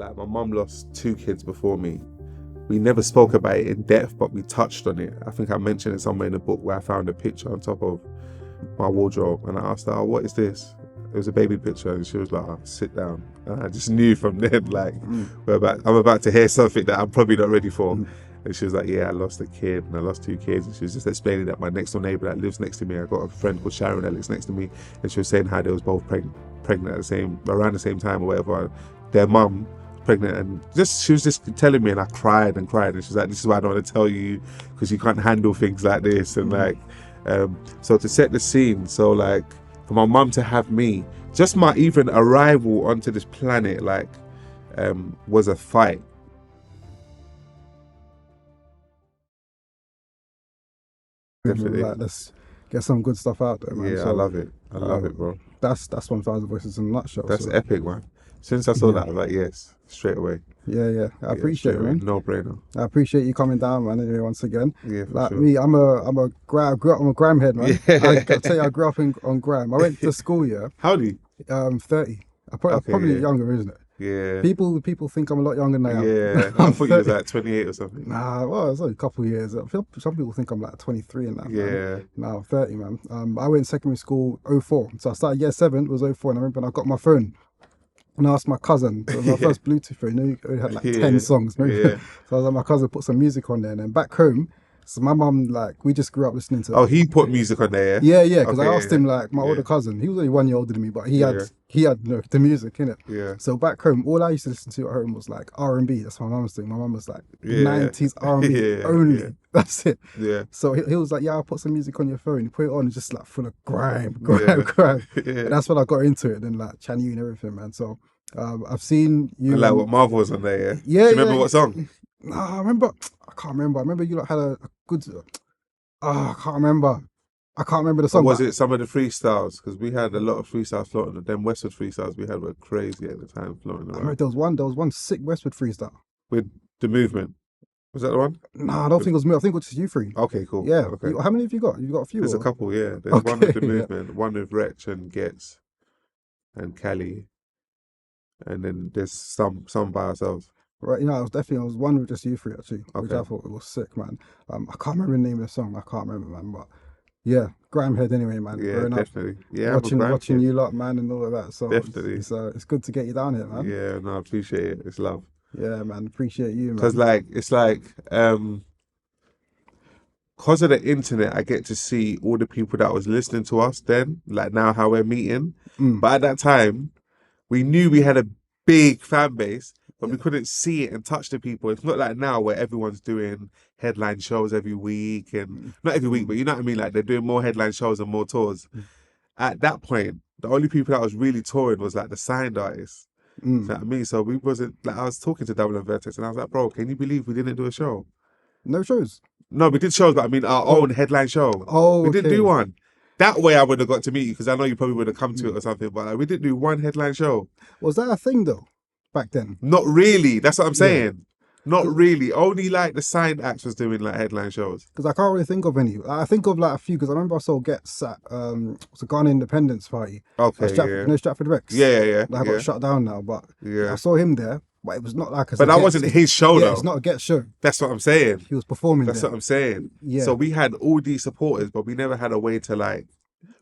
Like, my mum lost 2 kids before me. We never spoke about it in depth, but we touched on it. I think I mentioned it somewhere in the book where I found a picture on top of my wardrobe, and I asked her, "Oh, what is this?" It was a baby picture, and she was like, "Oh, sit down." And I just knew from then, like, I'm about to hear something that I'm probably not ready for. And she was like, "Yeah, I lost a kid, and I lost 2 kids." And she was just explaining that my next door neighbour that lives next to me, I got a friend called Sharon that lives next to me, and she was saying how they was both pregnant at around the same time or whatever. Their mum pregnant, and she was just telling me, and I cried and cried, and she's like, "This is why I don't want to tell you, because you can't handle things like this." And like, so to set the scene, so like for my mum to have me, just my even arrival onto this planet, like, was a fight. Definitely. Like, let's get some good stuff out there, man. Yeah, So, I love it. I love it, bro. That's 1,000 Voices in a nutshell. That's so. epic, man. Since I saw that, I was like, yes, straight away. Yeah. I appreciate it, man. No brainer. I appreciate you coming down, man. Anyway, once again. Yeah, for like sure. me, I'm a Grime head, man. Yeah. I tell you, I grew up on Grime. I went to school, yeah. How old are you? 30. Probably younger, isn't it? Yeah. People think I'm a lot younger than I am. Yeah. I thought you was like 28 or something. Nah, well, it's only a couple of years. I feel some people think I'm like 23 and that. Yeah. Man. Nah, I'm 30, man. I went secondary school 04. So I started year 7, it was 04, and I remember when I got my phone. And I asked my cousin, it was my first Bluetooth phone, you know, it had like 10 songs. Maybe. Yeah. So I was like, my cousin put some music on there, and then back home, so my mum, like, we just grew up listening to. Oh, he put music on there, yeah? Yeah, because Okay, I asked him, like, my older cousin, he was only 1 year older than me, but he had you know, the music, innit? Yeah. So back home, all I used to listen to at home was like R&B. That's what my mum was doing. My mum was like 90s R&B only. Yeah. That's it. Yeah. So he was like, "Yeah, I'll put some music on your phone." You put it on, it's just like full of grime. Yeah. And that's when I got into it. Then like Chan Yu and everything, man. So I've seen you. And like what Marvell was on there, yeah? Yeah. Do you remember what song? Nah, I can't remember. I remember you like had a good. I can't remember the song. Or was it some of the freestyles? Because we had a lot of freestyles floating. Them Westwood freestyles we had were crazy at the time floating around. I remember there was one sick Westwood freestyle. With The Movement. Was that the one? Nah, I don't think it was me. I think it was just you three. Okay, cool. Yeah. Okay. How many have you got? You've got a few? There's or? a couple, yeah. There's one with The Movement, one with Wretch and Getz and Cali. And then there's some by ourselves. Right, you know, I was one with just you three actually, which Okay. I thought it was sick, man. I can't remember the name of the song. I can't remember, man. But yeah, Grime head anyway, man. Yeah, Growing definitely. Yeah, watching you lot, man, and all of that. So Definitely. it's good to get you down here, man. Yeah, no, I appreciate it. It's love. Yeah, man. Appreciate you, man. Because like, it's like, because of the internet, I get to see all the people that was listening to us then, like now how we're meeting. But at that time, we knew we had a big fan base, but we couldn't see it and touch the people. It's not like now where everyone's doing headline shows every week, and not every week, but you know what I mean? Like they're doing more headline shows and more tours. At that point, the only people that was really touring was like the signed artists. You know what I mean? So we wasn't, like, I was talking to Double and Vertex and I was like, "Bro, can you believe we didn't do a show?" No shows. No, we did shows, but I mean our own headline show. Oh, we didn't okay. do one. That way I would have got to meet you, because I know you probably would have come to it or something, but like, we didn't do one headline show. Was that a thing though, back then? Not really. That's what I'm saying. Not really. Only like the signed acts was doing like headline shows. Because I can't really think of any. I think of like a few, because I remember I saw Getz at it's a Ghana Independence Party. Okay, You know Stratford Rex? Yeah. That got shut down now, but Yeah. I saw him there, but it was not like a But that wasn't his show though. It's not a Getz show. That's what I'm saying. He was performing That's there. what I'm saying. Yeah. So we had all these supporters, but we never had a way to like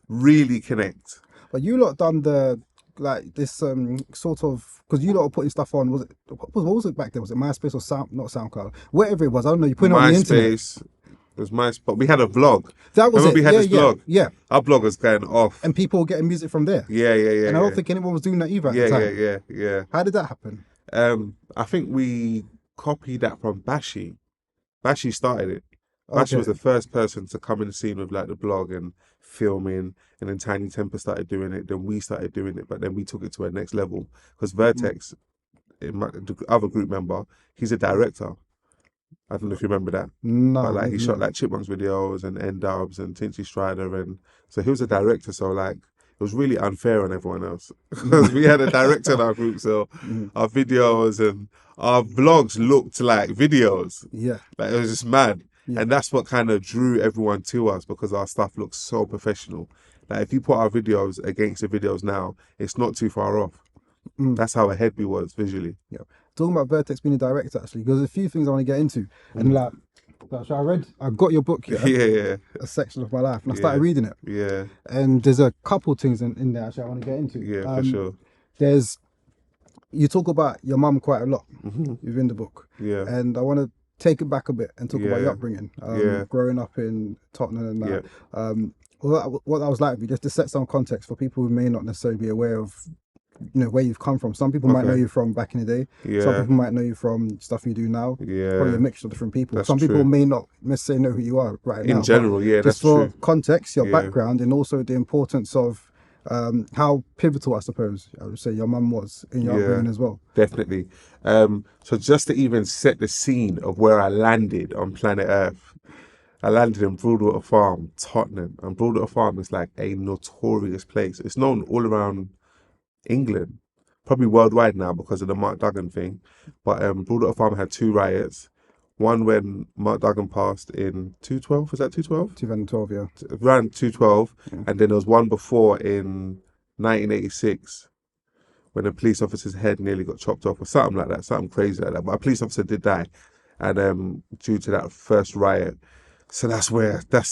really connect. But you lot done the like this sort of, because you lot were putting stuff on. What was it back then? Was it MySpace or not SoundCloud? Whatever it was, I don't know. You put it on the internet. MySpace. It was MySpace, but we had a vlog. That was Remember it. we had this blog? Yeah. Our blog was going off. And people were getting music from there. Yeah. And I don't think anyone was doing that either at the time. Yeah. How did that happen? I think we copied that from Bashi. Bashi started it. Bashi was the first person to come in the scene with like the blog and filming, and then Tiny Temper started doing it. Then we started doing it, but then we took it to a next level because Vertex, the other group member, he's a director. I don't know if you remember that. No. But like he shot like Chipmunks videos and N-Dubs and Tinchy Strider, and so he was a director. So like it was really unfair on everyone else because we had a director in our group, so our videos and our vlogs looked like videos. Yeah. Like it was just mad. Yeah. And that's what kind of drew everyone to us, because our stuff looks so professional. Like if you put our videos against the videos now, it's not too far off. That's how ahead we was visually. Yeah. talking about Vertex being a director, actually, because there's a few things I want to get into. And like, so I got your book here, Yeah, A Section of My Life, and I yeah, started reading it. yeah, And there's a couple things in there actually I want to get into. yeah, for sure. You talk about your mum quite a lot Hmm. within the book. Yeah, And I want to take it back a bit and talk about your yeah, upbringing, yeah, growing up in Tottenham and yeah, that. What that was like for you, just to set some context for people who may not necessarily be aware of, where you've come from. Some people might know okay, you from back in the day. Some yeah, people might know you from stuff you do now. Probably a yeah, mixture of different people. that's Some people true. may not necessarily know who you are right In now, but general, yeah, just that's for true. context, your Yeah, background, and also the importance of how pivotal, I suppose, I would say your mum was in your yeah, upbringing as well. definitely. So just to even set the scene of where I landed on planet Earth, I landed in Broadwater Farm, Tottenham, and Broadwater Farm is like a notorious place. It's known all around England, probably worldwide now because of the Mark Duggan thing. But Broadwater Farm had two riots. One when Mark Duggan passed in 2012, was that 2012? 2012, yeah. Around 2012. Yeah. And then there was one before in 1986 when a police officer's head nearly got chopped off or something like that, something crazy like that. But a police officer did die. And due to that first riot. So that's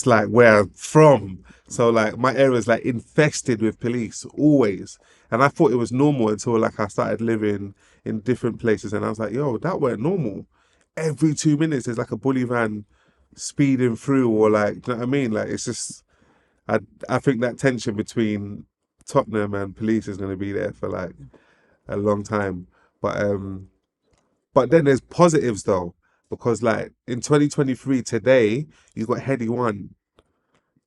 like where I'm from. So like my area is like infested with police always. And I thought it was normal until like I started living in different places and I was like, yo, that weren't normal. Every 2 minutes there's like a bully van speeding through or like, do you know what I mean? Like it's just, I think that tension between Tottenham and police is going to be there for like a long time. But then there's positives though, because like in 2023 today, you got Heady One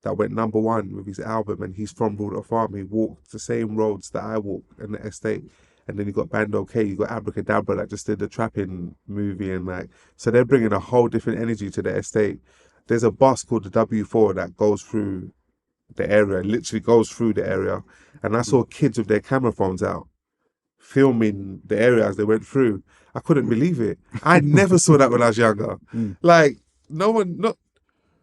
that went #1 with his album, and he's from Broadwater Farm. He walked the same roads that I walk in the estate. And then you got Bando K, you got Abracadabra that just did the trapping movie, and like so they're bringing a whole different energy to the estate. There's a bus called the W4 that goes through the area, literally goes through the area, and I saw kids with their camera phones out filming the area as they went through. I couldn't believe it. I never saw that when I was younger. Mm. Like not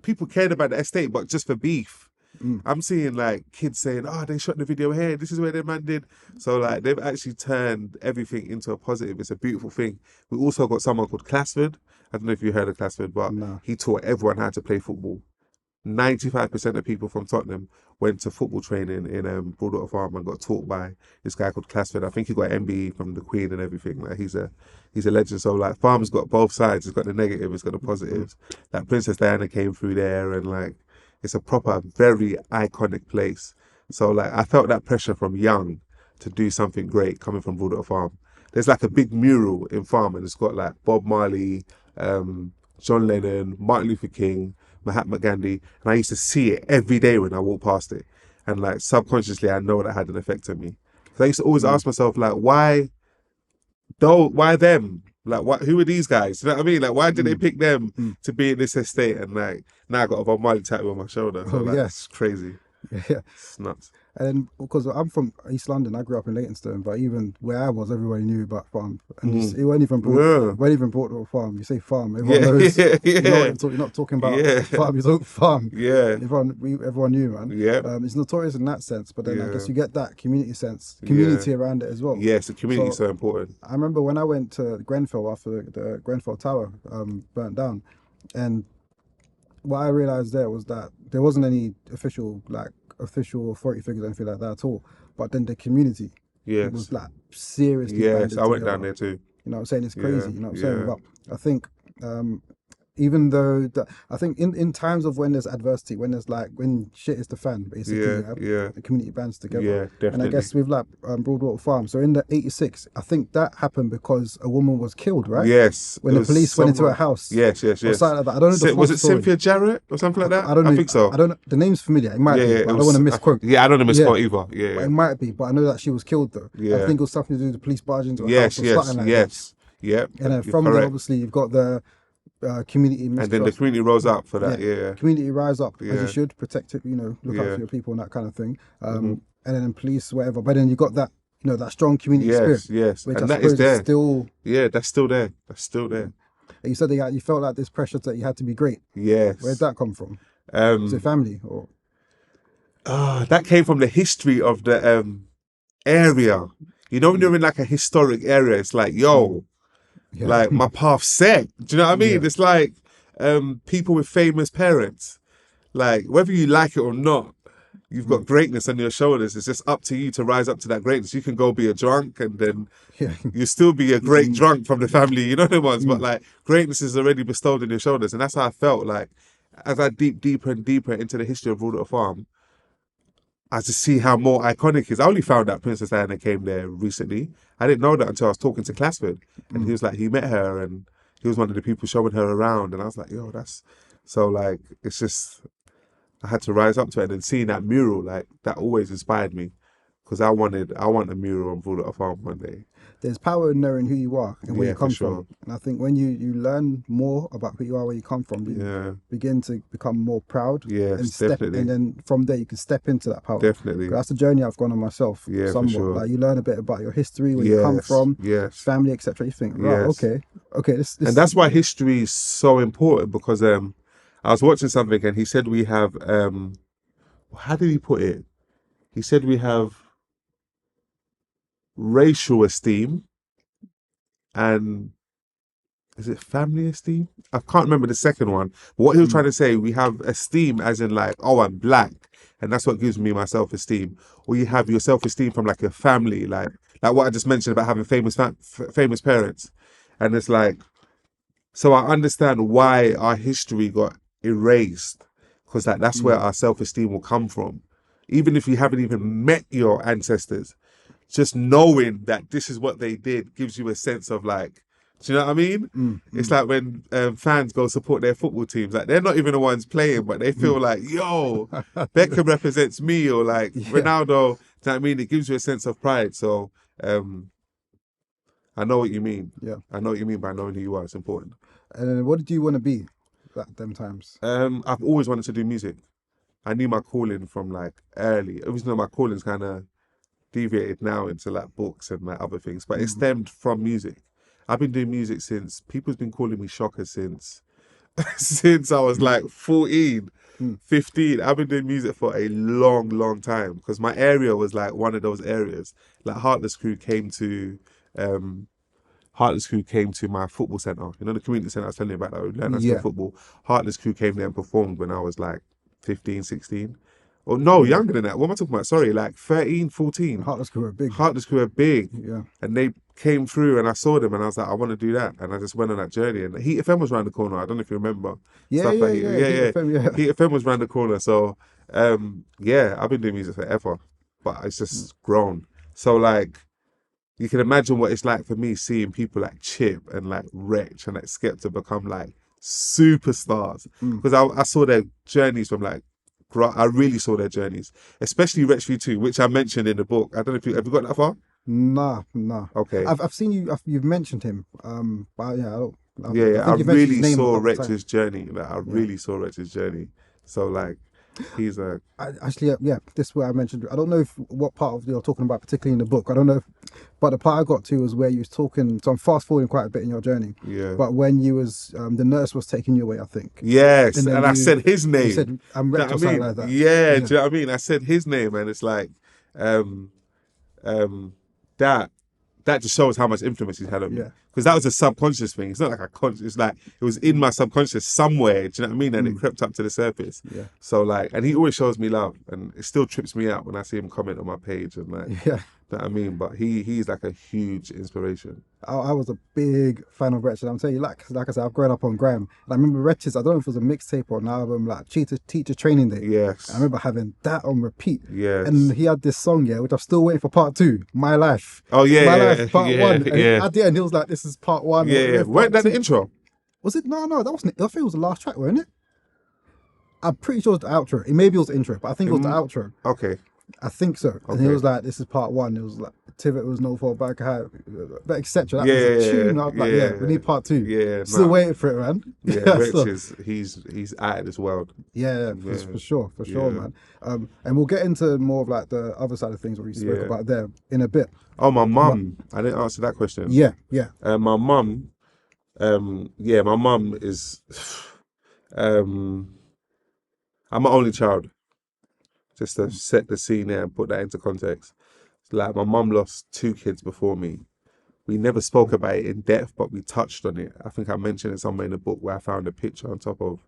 people cared about the estate, but just for beef. Mm. I'm seeing like kids saying, "Oh, they shot the video here. This is where their man did." So like they've actually turned everything into a positive. It's a beautiful thing. We also got someone called Classford. I don't know if you heard of Classford, but No. he taught everyone how to play football. 95% of people from Tottenham went to football training in Broadwater Farm and got taught by this guy called Classford. I think he got MBE from the Queen and everything. Like he's a legend. So like Farm's got both sides. It's got the negative, it's got the positives. Like Princess Diana came through there and like it's a proper, very iconic place. So like I felt that pressure from young to do something great coming from Broadwater Farm. There's like a big mural in Farm and it's got like Bob Marley, John Lennon, Martin Luther King, Mahatma Gandhi, and I used to see it every day when I walked past it. And like subconsciously, I know that had an effect on me. So I used to always ask myself, like, why them? Like, who are these guys? You know what I mean? Like, why did they pick them to be in this estate? And like, now I got a Bob Marley tattoo on my shoulder. So like, it's crazy. Yeah. It's nuts. And because I'm from East London, I grew up in Leytonstone, but even where I was, everybody knew about farm. And it wasn't even brought to a farm. You say farm, everyone knows. You know what you're not talking about farm, you talk farm. Yeah. Everyone knew, man. Yeah. It's notorious in that sense, but then I guess you get that community around it as well. Yes, the community is so important. I remember when I went to Grenfell after the Grenfell Tower burnt down, and what I realized there was that there wasn't any official authority figures or anything like that at all. But then the community was like seriously. Yes, I went down there too. You know what I'm saying? It's crazy, you know what I'm saying? But I think even though I think in times of when there's adversity, when shit is the fan, basically, the community bands together. Yeah, definitely. And I guess with like Broadwater Farm, so in the 86, I think that happened because a woman was killed, right? Yes. When the police went into her house. Yes. Or something like that. I don't know the full Was it story. Cynthia Jarrett or something like that? I don't know. I think so. I don't know. The name's familiar. It might be, but I don't want to misquote. I don't want to misquote either. Yeah. But it might be, but I know that she was killed though. Yeah. I think it was something to do with the police barging into her house or something like that. Yep. And then from there, obviously, you've got the community mistrust. And then the community rose up for that, Community rise up, as you should, protect it, look out for your people and that kind of thing. And then police, whatever. But then you got that, that strong community spirit. Yes, which and I that is there. Still, that's still there. That's still there. You said that you felt like this pressure that you had to be great. Yes. Where'd that come from? Was it family or? That came from the history of the area. When you're in like a historic area, it's like, yo, Yeah. Like my path's set. Do you know what I mean? Yeah. It's like people with famous parents. Like whether you like it or not, you've got greatness on your shoulders. It's just up to you to rise up to that greatness. You can go be a drunk and then Yeah. you still be a great drunk from the family, you know the ones, but like greatness is already bestowed on your shoulders. And that's how I felt like as I deeper and deeper into the history of Broadwater Farm, I just see how more iconic it is. I only found out Princess Diana came there recently. I didn't know that until I was talking to Classford. And he was like, he met her and he was one of the people showing her around. And I was like, yo, that's so like, it's just, I had to rise up to it. And seeing that mural, like that always inspired me. Because I want a mural on Broadwater Farm one day. There's power in knowing who you are and where Yeah, you come for sure. from. And I think when you learn more about who you are, where you come from, you begin to become more proud. Yes, and step, definitely. and then from there you can step into that power. Definitely. 'Cause that's the journey I've gone on myself. Yeah, somewhat. for sure. Like you learn a bit about your history, where you come from, family, etc. You think, right, okay, this and that's why history is so important because I was watching something and he said we have how did he put it? He said we have racial esteem and is it family esteem? I can't remember the second one. But what he was trying to say, we have esteem as in like, oh, I'm black, and that's what gives me my self-esteem. Or you have your self-esteem from like your family, like what I just mentioned about having famous parents, and it's like, so I understand why our history got erased, because like that's where our self-esteem will come from. Even if you haven't even met your ancestors, just knowing that this is what they did gives you a sense of like, do you know what I mean? It's like when fans go support their football teams, like they're not even the ones playing, but they feel like, yo, Beckham represents me, or like Ronaldo. Do you know what I mean? It gives you a sense of pride. So I know what you mean. Yeah, I know what you mean by knowing who you are. It's important. And then what did you want to be at them times? I've always wanted to do music. I knew my calling from like early. Obviously, my calling's kind of deviated now into like books and like other things, but it stemmed from music. I've been doing music since people's been calling me Shocka since since I was like 14, 15. I've been doing music for a long time because my area was like one of those areas. Like Heartless Crew came to my football centre. You know the community centre I was telling you about that we learned how to play football. Heartless Crew came there and performed when I was like 15, 16. Or no, younger than that. What am I talking about? Sorry, like 13, 14. Heartless Crew were big. Heartless Crew were big. Yeah. And they came through and I saw them and I was like, I want to do that. And I just went on that journey. And Heat FM was around the corner. I don't know if you remember. Yeah. Heat FM, Heat FM was around the corner. So, I've been doing music forever. But it's just grown. So, like, you can imagine what it's like for me seeing people like Chip and like Wretch and like Skepta become like superstars. Because I saw their journeys from like, I really saw their journeys, especially Wretch V2, which I mentioned in the book. I don't know if have you got that far? Nah. Okay. I've seen you've mentioned him. But yeah, I really saw Wretch's journey. Like I really saw Wretch's journey. So like, he's a. Actually, this is where I mentioned. I don't know what part of you're talking about, particularly in the book. I don't know, but the part I got to was where you was talking. So I'm fast forwarding quite a bit in your journey. Yeah. But when you was the nurse was taking you away, I think. Yes, and I said his name. You said I'm Wretch or something like that. Yeah, do you know what I mean? I said his name, and it's like, that just shows how much influence he's had on me. Because that was a subconscious thing. It's not like a conscious. It's like it was in my subconscious somewhere. Do you know what I mean? And it crept up to the surface. Yeah. So like, and he always shows me love, and it still trips me out when I see him comment on my page and like. Yeah. You know what I mean? But he's like a huge inspiration. I was a big fan of Wretch, and I'm telling you, like I said, I've grown up on Grime. And I remember Wretch's, I don't know if it was a mixtape or an album, like Teacher Training Day. Yes. I remember having that on repeat. Yes. And he had this song, which I'm still waiting for part 2, My Life. Oh yeah, My Life, part 1. And yeah. at the end, he was like, this is part 1. Yeah. Weren't that the intro? Was it? No, that wasn't it. I think it was the last track, wasn't it? I'm pretty sure it was the outro. Maybe it was the intro, but I think it was the outro. Okay. I think so. And he was like, this is part 1. It was like, Tivit was no fault back high, but etc. That was a tune. I was like, we need part 2. Yeah. Still waiting for it, man. Yeah, Rich he's out of this world. Yeah, for sure, man. And we'll get into more of like the other side of things what we spoke about there in a bit. Oh, my mum. I didn't answer that question. Yeah. My mum, my mum is, I'm an only child. Just to set the scene there and put that into context. Like my mum lost 2 kids before me, we never spoke about it in depth, but we touched on it. I think I mentioned it somewhere in the book where I found a picture on top of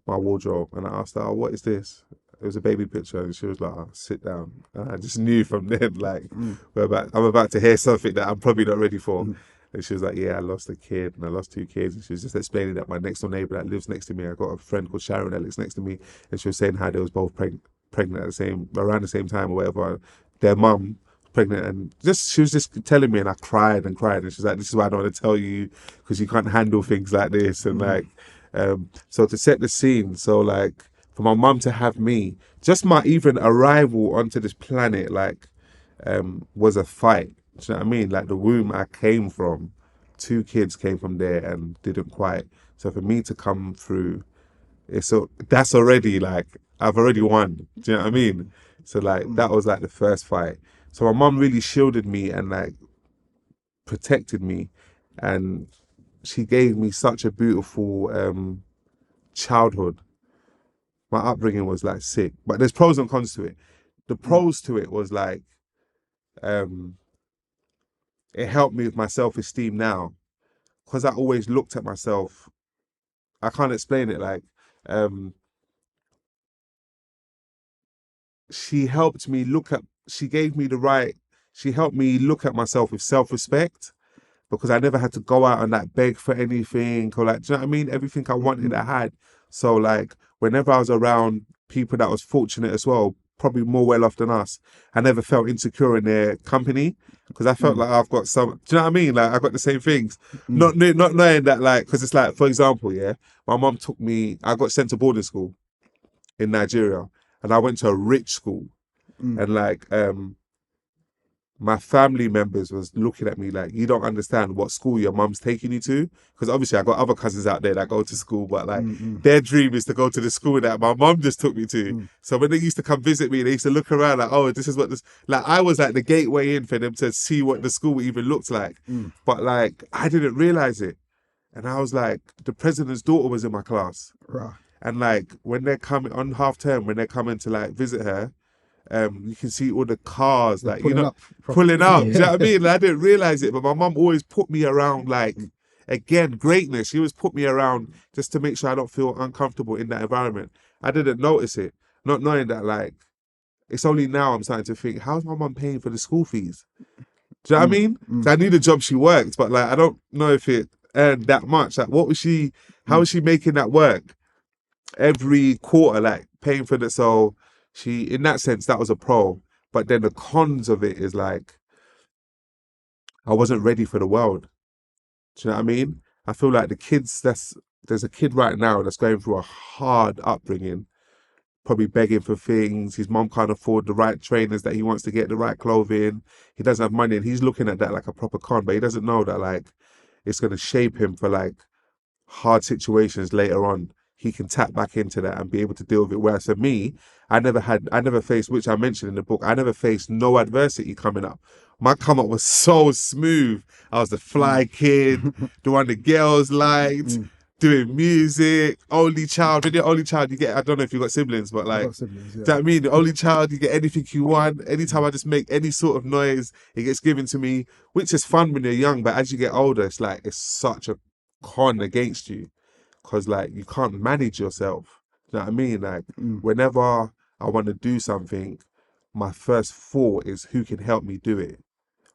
my wardrobe, and I asked her, "Oh, what is this?" It was a baby picture, and she was like, "Oh, sit down." And I just knew from then, like, I'm about to hear something that I'm probably not ready for. And she was like, "Yeah, I lost a kid, and I lost 2 kids." And she was just explaining that my next door neighbor that lives next to me, I got a friend called Sharon that lives next to me, and she was saying how they was both pregnant at around the same time or whatever. Their mum pregnant, and she was just telling me, and I cried and cried, and she's like, "This is why I don't want to tell you, because you can't handle things like this." And so to set the scene, so like for my mum to have me, just my even arrival onto this planet, like was a fight. Do you know what I mean? Like the womb I came from, 2 kids came from there and didn't quite. So for me to come through, that's already like I've already won. Do you know what I mean? So like that was like the first fight. So my mum really shielded me and like protected me, and she gave me such a beautiful childhood. My upbringing was like sick, but there's pros and cons to it. The pros to it was like it helped me with my self-esteem now, because I always looked at myself. I can't explain it. Like she helped me look at. She gave me the right. She helped me look at myself with self-respect, because I never had to go out and like beg for anything or like, do you know what I mean? Everything I wanted, I had. So like whenever I was around people that was fortunate as well, probably more well off than us, I never felt insecure in their company, because I felt like I've got some, do you know what I mean? Like I've got the same things. Not knowing that, like, because it's like, for example, yeah, my mom took me, I got sent to boarding school in Nigeria, and I went to a rich school, and like, my family members was looking at me like, "You don't understand what school your mum's taking you to." Because obviously I got other cousins out there that go to school, but like their dream is to go to the school that my mum just took me to. So when they used to come visit me, they used to look around like, "Oh, this is what this," like I was like the gateway in for them to see what the school even looked like. But like I didn't realize it. And I was like, the president's daughter was in my class. Right. And like when they're coming on half term, when they're coming to like visit her, you can see all the cars, like, Pulling up. pulling up. Do you know what I mean? And I didn't realize it, but my mum always put me around, like, again, greatness. She always put me around just to make sure I don't feel uncomfortable in that environment. I didn't notice it, not knowing that, like, it's only now I'm starting to think, how's my mum paying for the school fees? Do you know what I mean? 'Cause I knew the job she worked, but like, I don't know if it earned that much. Like, how was she making that work every quarter, like paying for the, so she, in that sense, that was a pro. But then the cons of it is like, I wasn't ready for the world. Do you know what I mean? I feel like there's a kid right now that's going through a hard upbringing, probably begging for things. His mom can't afford the right trainers that he wants to get, the right clothing. He doesn't have money, and he's looking at that like a proper con, but he doesn't know that like it's going to shape him for like hard situations later on. He can tap back into that and be able to deal with it. Whereas for me, I never faced, which I mentioned in the book, I never faced no adversity coming up. My come up was so smooth. I was the fly kid, the one the girls liked, doing music, only child. When you're only child, you get, I don't know if you've got siblings, but like, I've got siblings, do you know what I mean? The only child, you get anything you want. Anytime I just make any sort of noise, it gets given to me, which is fun when you're young, but as you get older, it's like, it's such a con against you, because like you can't manage yourself. You know what I mean? Like whenever I want to do something, my first thought is who can help me do it.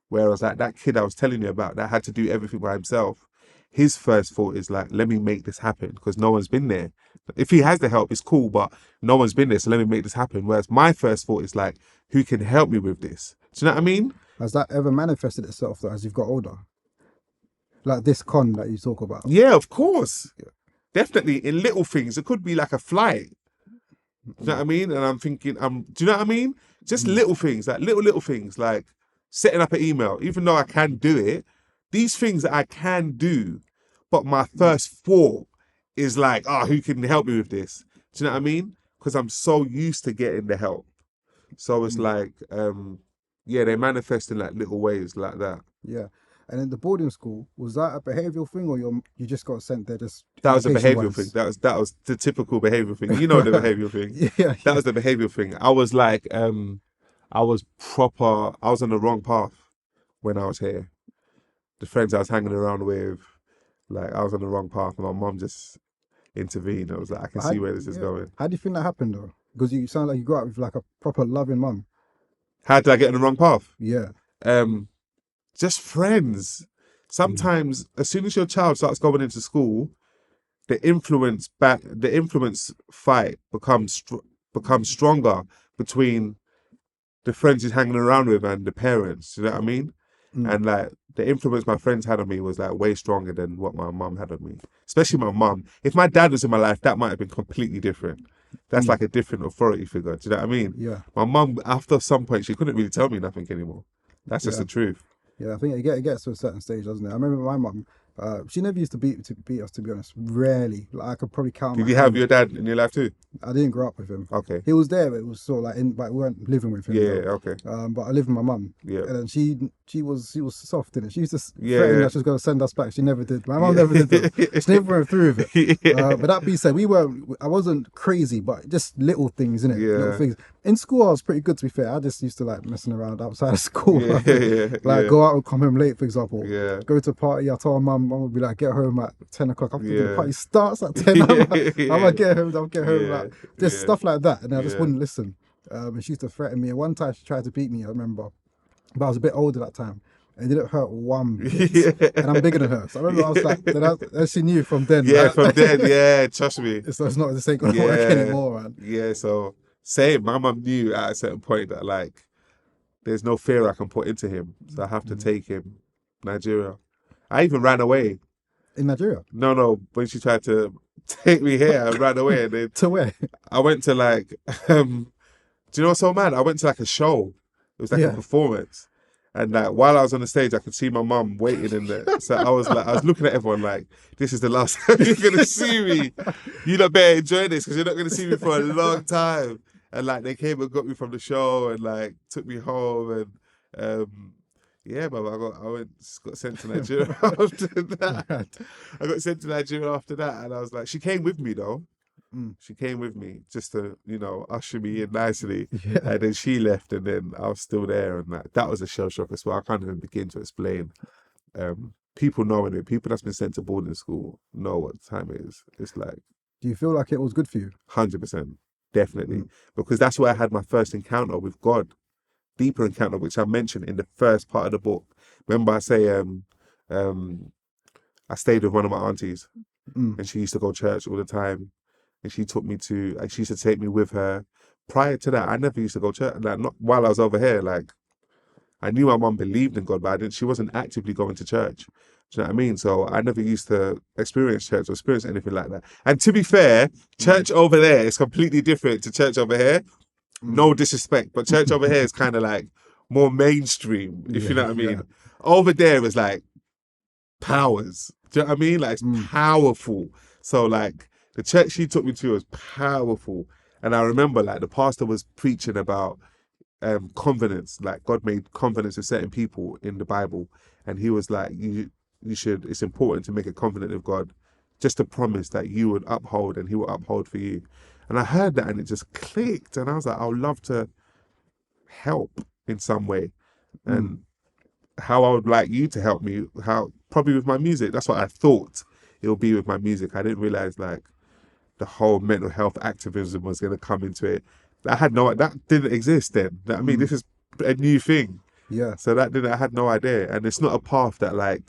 Whereas like that kid I was telling you about that had to do everything by himself, his first thought is like, let me make this happen, because no one's been there. If he has the help, it's cool, but no one's been there, so let me make this happen. Whereas my first thought is like, who can help me with this? Do you know what I mean? Has that ever manifested itself though, as you've got older? Like this con that you talk about? Yeah, of course. Definitely in little things. It could be like a flight. Do you know what I mean? And I'm thinking, do you know what I mean? Just little things, like little things, like setting up an email. Even though I can do it, these things that I can do, but my first thought is like, oh, who can help me with this? Do you know what I mean? Because I'm so used to getting the help. So it's like, yeah, they manifest in like little ways like that. Yeah. And in the boarding school, was that a behavioural thing, or you just got sent there just That was a behavioural education-wise? thing. That was the typical behavioural thing. You know the behavioural thing. Yeah. That was the behavioural thing. I was like, I was on the wrong path when I was here. the friends I was hanging around with, like I was on the wrong path, and my mum just intervened. I was like, I can see where this is going. How do you think that happened though? Because you sound like you grew up with like a proper loving mum. How did I get on the wrong path? Yeah. Just friends. Sometimes, as soon as your child starts going into school, the influence fight becomes stronger between the friends he's hanging around with and the parents. You know what I mean? And like the influence my friends had on me was like way stronger than what my mum had on me. Especially my mum. If my dad was in my life, that might have been completely different. That's like a different authority figure. Do you know what I mean? Yeah. My mum, after some point, she couldn't really tell me nothing anymore. That's just the truth. Yeah, I think it gets to a certain stage, doesn't it? I remember my mum. She never used to beat us, to be honest. Rarely. Like I could probably count. Did you have your dad in your life too? I didn't grow up with him. Okay. He was there, but it was sort of like but we weren't living with him. Yeah, okay. But I lived with my mum. Yeah. And she was soft, didn't it? She used to Yeah, threaten yeah. that she was going to send us back. She never did. My mum never did that. She never went through with it. Yeah. But that being said, I wasn't crazy, but just little things, innit? Yeah. Little things. In school, I was pretty good, to be fair. I just used to like messing around outside of school. Yeah, Go out and come home late, for example. Yeah. Go to a party. I told my mum would be like, get home at 10 o'clock. I'm thinking the Yeah. party starts at 10. I'm gonna get home. I'll get home. Yeah. Like, just stuff like that. And I just Yeah. wouldn't listen. And she used to threaten me. And one time she tried to beat me, I remember. But I was a bit older that time. And it didn't hurt one bit. And I'm bigger than her. So I remember I was like, then she knew from then. Yeah, from then, yeah, trust me. So it's not the same going to work anymore, man. Yeah, so same. My mum knew at a certain point that like there's no fear I can put into him. So I have to take him Nigeria. I even ran away. In Nigeria? No, when she tried to take me here, I ran away. And then To where? I went to like, do you know what's so mad? I went to like a show. It was like a performance. And like while I was on the stage, I could see my mum waiting in there. So I was looking at everyone like, this is the last time you're gonna see me. You lot better enjoy this because you're not gonna see me for a long time. And like they came and got me from the show and like took me home and yeah, but I got sent to Nigeria after that. I got sent to Nigeria after that, and I was like, she came with me though. She came with me just to, usher me in nicely. Yeah. And then she left, and then I was still there, and that was a shell shock as well. I can't even begin to explain. People knowing it, people that's been sent to boarding school know what time it is. It's like, Do you feel like it was good for you? 100%, definitely, because that's where I had my first encounter with God, deeper encounter, which I mentioned in the first part of the book. Remember, I say, I stayed with one of my aunties, and she used to go to church all the time. And she used to take me with her. Prior to that, I never used to go to church. Like, not while I was over here. Like, I knew my mum believed in God, but she wasn't actively going to church. Do you know what I mean? So I never used to experience church or experience anything like that. And to be fair, church over there is completely different to church over here. No disrespect, but church over here is kind of like more mainstream, if you know what I mean. Yeah. Over there is like powers. Do you know what I mean? Like, it's powerful. So like, the church she took me to was powerful. And I remember like the pastor was preaching about covenants, like God made covenants with certain people in the Bible. And he was like, it's important to make a covenant with God, just to promise that you would uphold and he will uphold for you. And I heard that and it just clicked. And I was like, I would love to help in some way. And how I would like you to help me, probably with my music. That's what I thought it would be with my music. I didn't realize like the whole mental health activism was going to come into it. That didn't exist then. I mean, this is a new thing. Yeah. So I had no idea. And it's not a path that like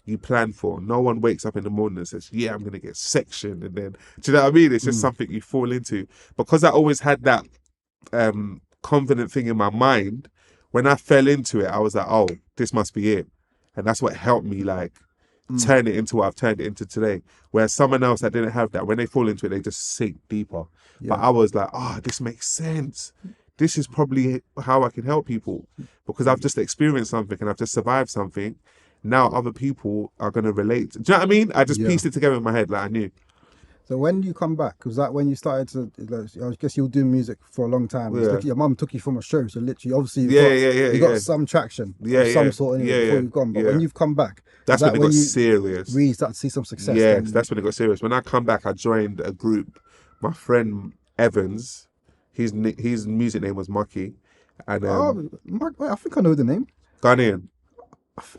you plan for. No one wakes up in the morning and says, yeah, I'm going to get sectioned. And then, do you know what I mean? It's just something you fall into. Because I always had that confident thing in my mind, when I fell into it, I was like, oh, this must be it. And that's what helped me like turn it into what I've turned it into today. Whereas someone else that didn't have that, when they fall into it, they just sink deeper. Yeah. But I was like, this makes sense. This is probably how I can help people, because I've just experienced something and I've just survived something. Now other people are going to relate. Do you know what I mean? I just pieced it together in my head, like I knew. So when you come back, was that when you started to, I guess you were doing music for a long time. Yeah. Your mum took you from a show, so literally, obviously, you got some traction of some sort anyway before you've gone. But when you've come back, that's when it got serious. Really start to see some success. Yeah, that's when it got serious. When I come back, I joined a group. My friend Evans, his music name was Mucky. And Mark, I think I know the name. Ghanaian.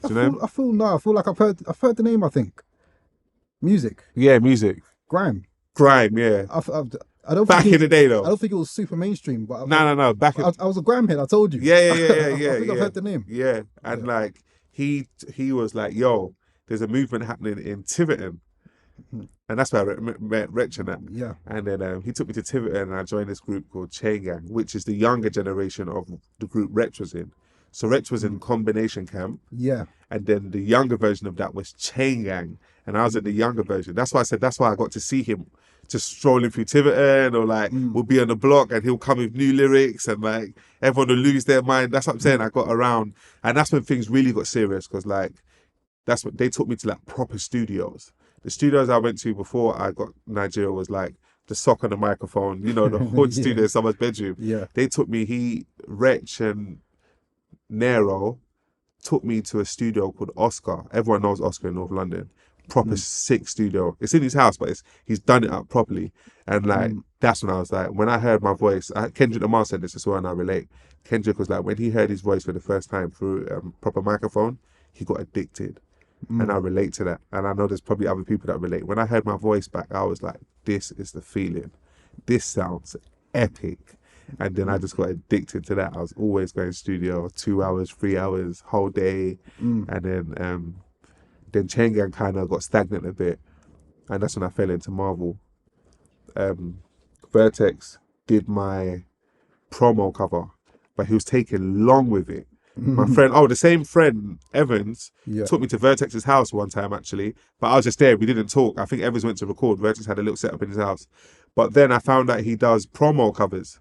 Do you know him? I feel like I've heard the name. I think music, Yeah, music. grime. Grime, yeah. I don't think Back in the day though. I don't think it was super mainstream, but No. Back in, I was a grime head. I told you. I think I've yeah. heard the name. Yeah. And Yeah. like he was like, yo, there's a movement happening in Tiverton. Mhm. And that's where I met Wretch and that. Yeah. And then he took me to Tiverton and I joined this group called Chain Gang, which is the younger generation of the group Wretch was in. So Wretch was in combination camp. Yeah. And then the younger version of that was Chain Gang. And I was in the younger version. That's why I said, that's why I got to see him just strolling through Tiverton, or like we'll be on the block and he'll come with new lyrics and like everyone will lose their mind. That's what I'm saying. I got around. And that's when things really got serious, because like that's what they took me to, like proper studios. The studios I went to before I got Nigeria was like the sock on the microphone, you know, the hood Yeah. studio in someone's bedroom. Yeah. They took me, Wretch and Nero took me to a studio called Oscar. Everyone knows Oscar in North London. Proper sick studio. It's in his house, but he's done it up properly. And like that's when I was like, when I heard my voice, Kendrick Lamar said this as well, and I relate. Kendrick was like, when he heard his voice for the first time through a proper microphone, he got addicted. And I relate to that. And I know there's probably other people that relate. When I heard my voice back, I was like, this is the feeling. This sounds epic. And then I just got addicted to that. I was always going to studio, 2 hours, 3 hours, whole day. And then Chain Gang kind of got stagnant a bit. And that's when I fell into Marvel. Vertex did my promo cover, but he was taking long with it. My friend, the same friend, Evans, Yeah. took me to Vertex's house one time actually, but I was just there. We didn't talk. I think Evans went to record. Vertex had a little setup in his house. But then I found out he does promo covers.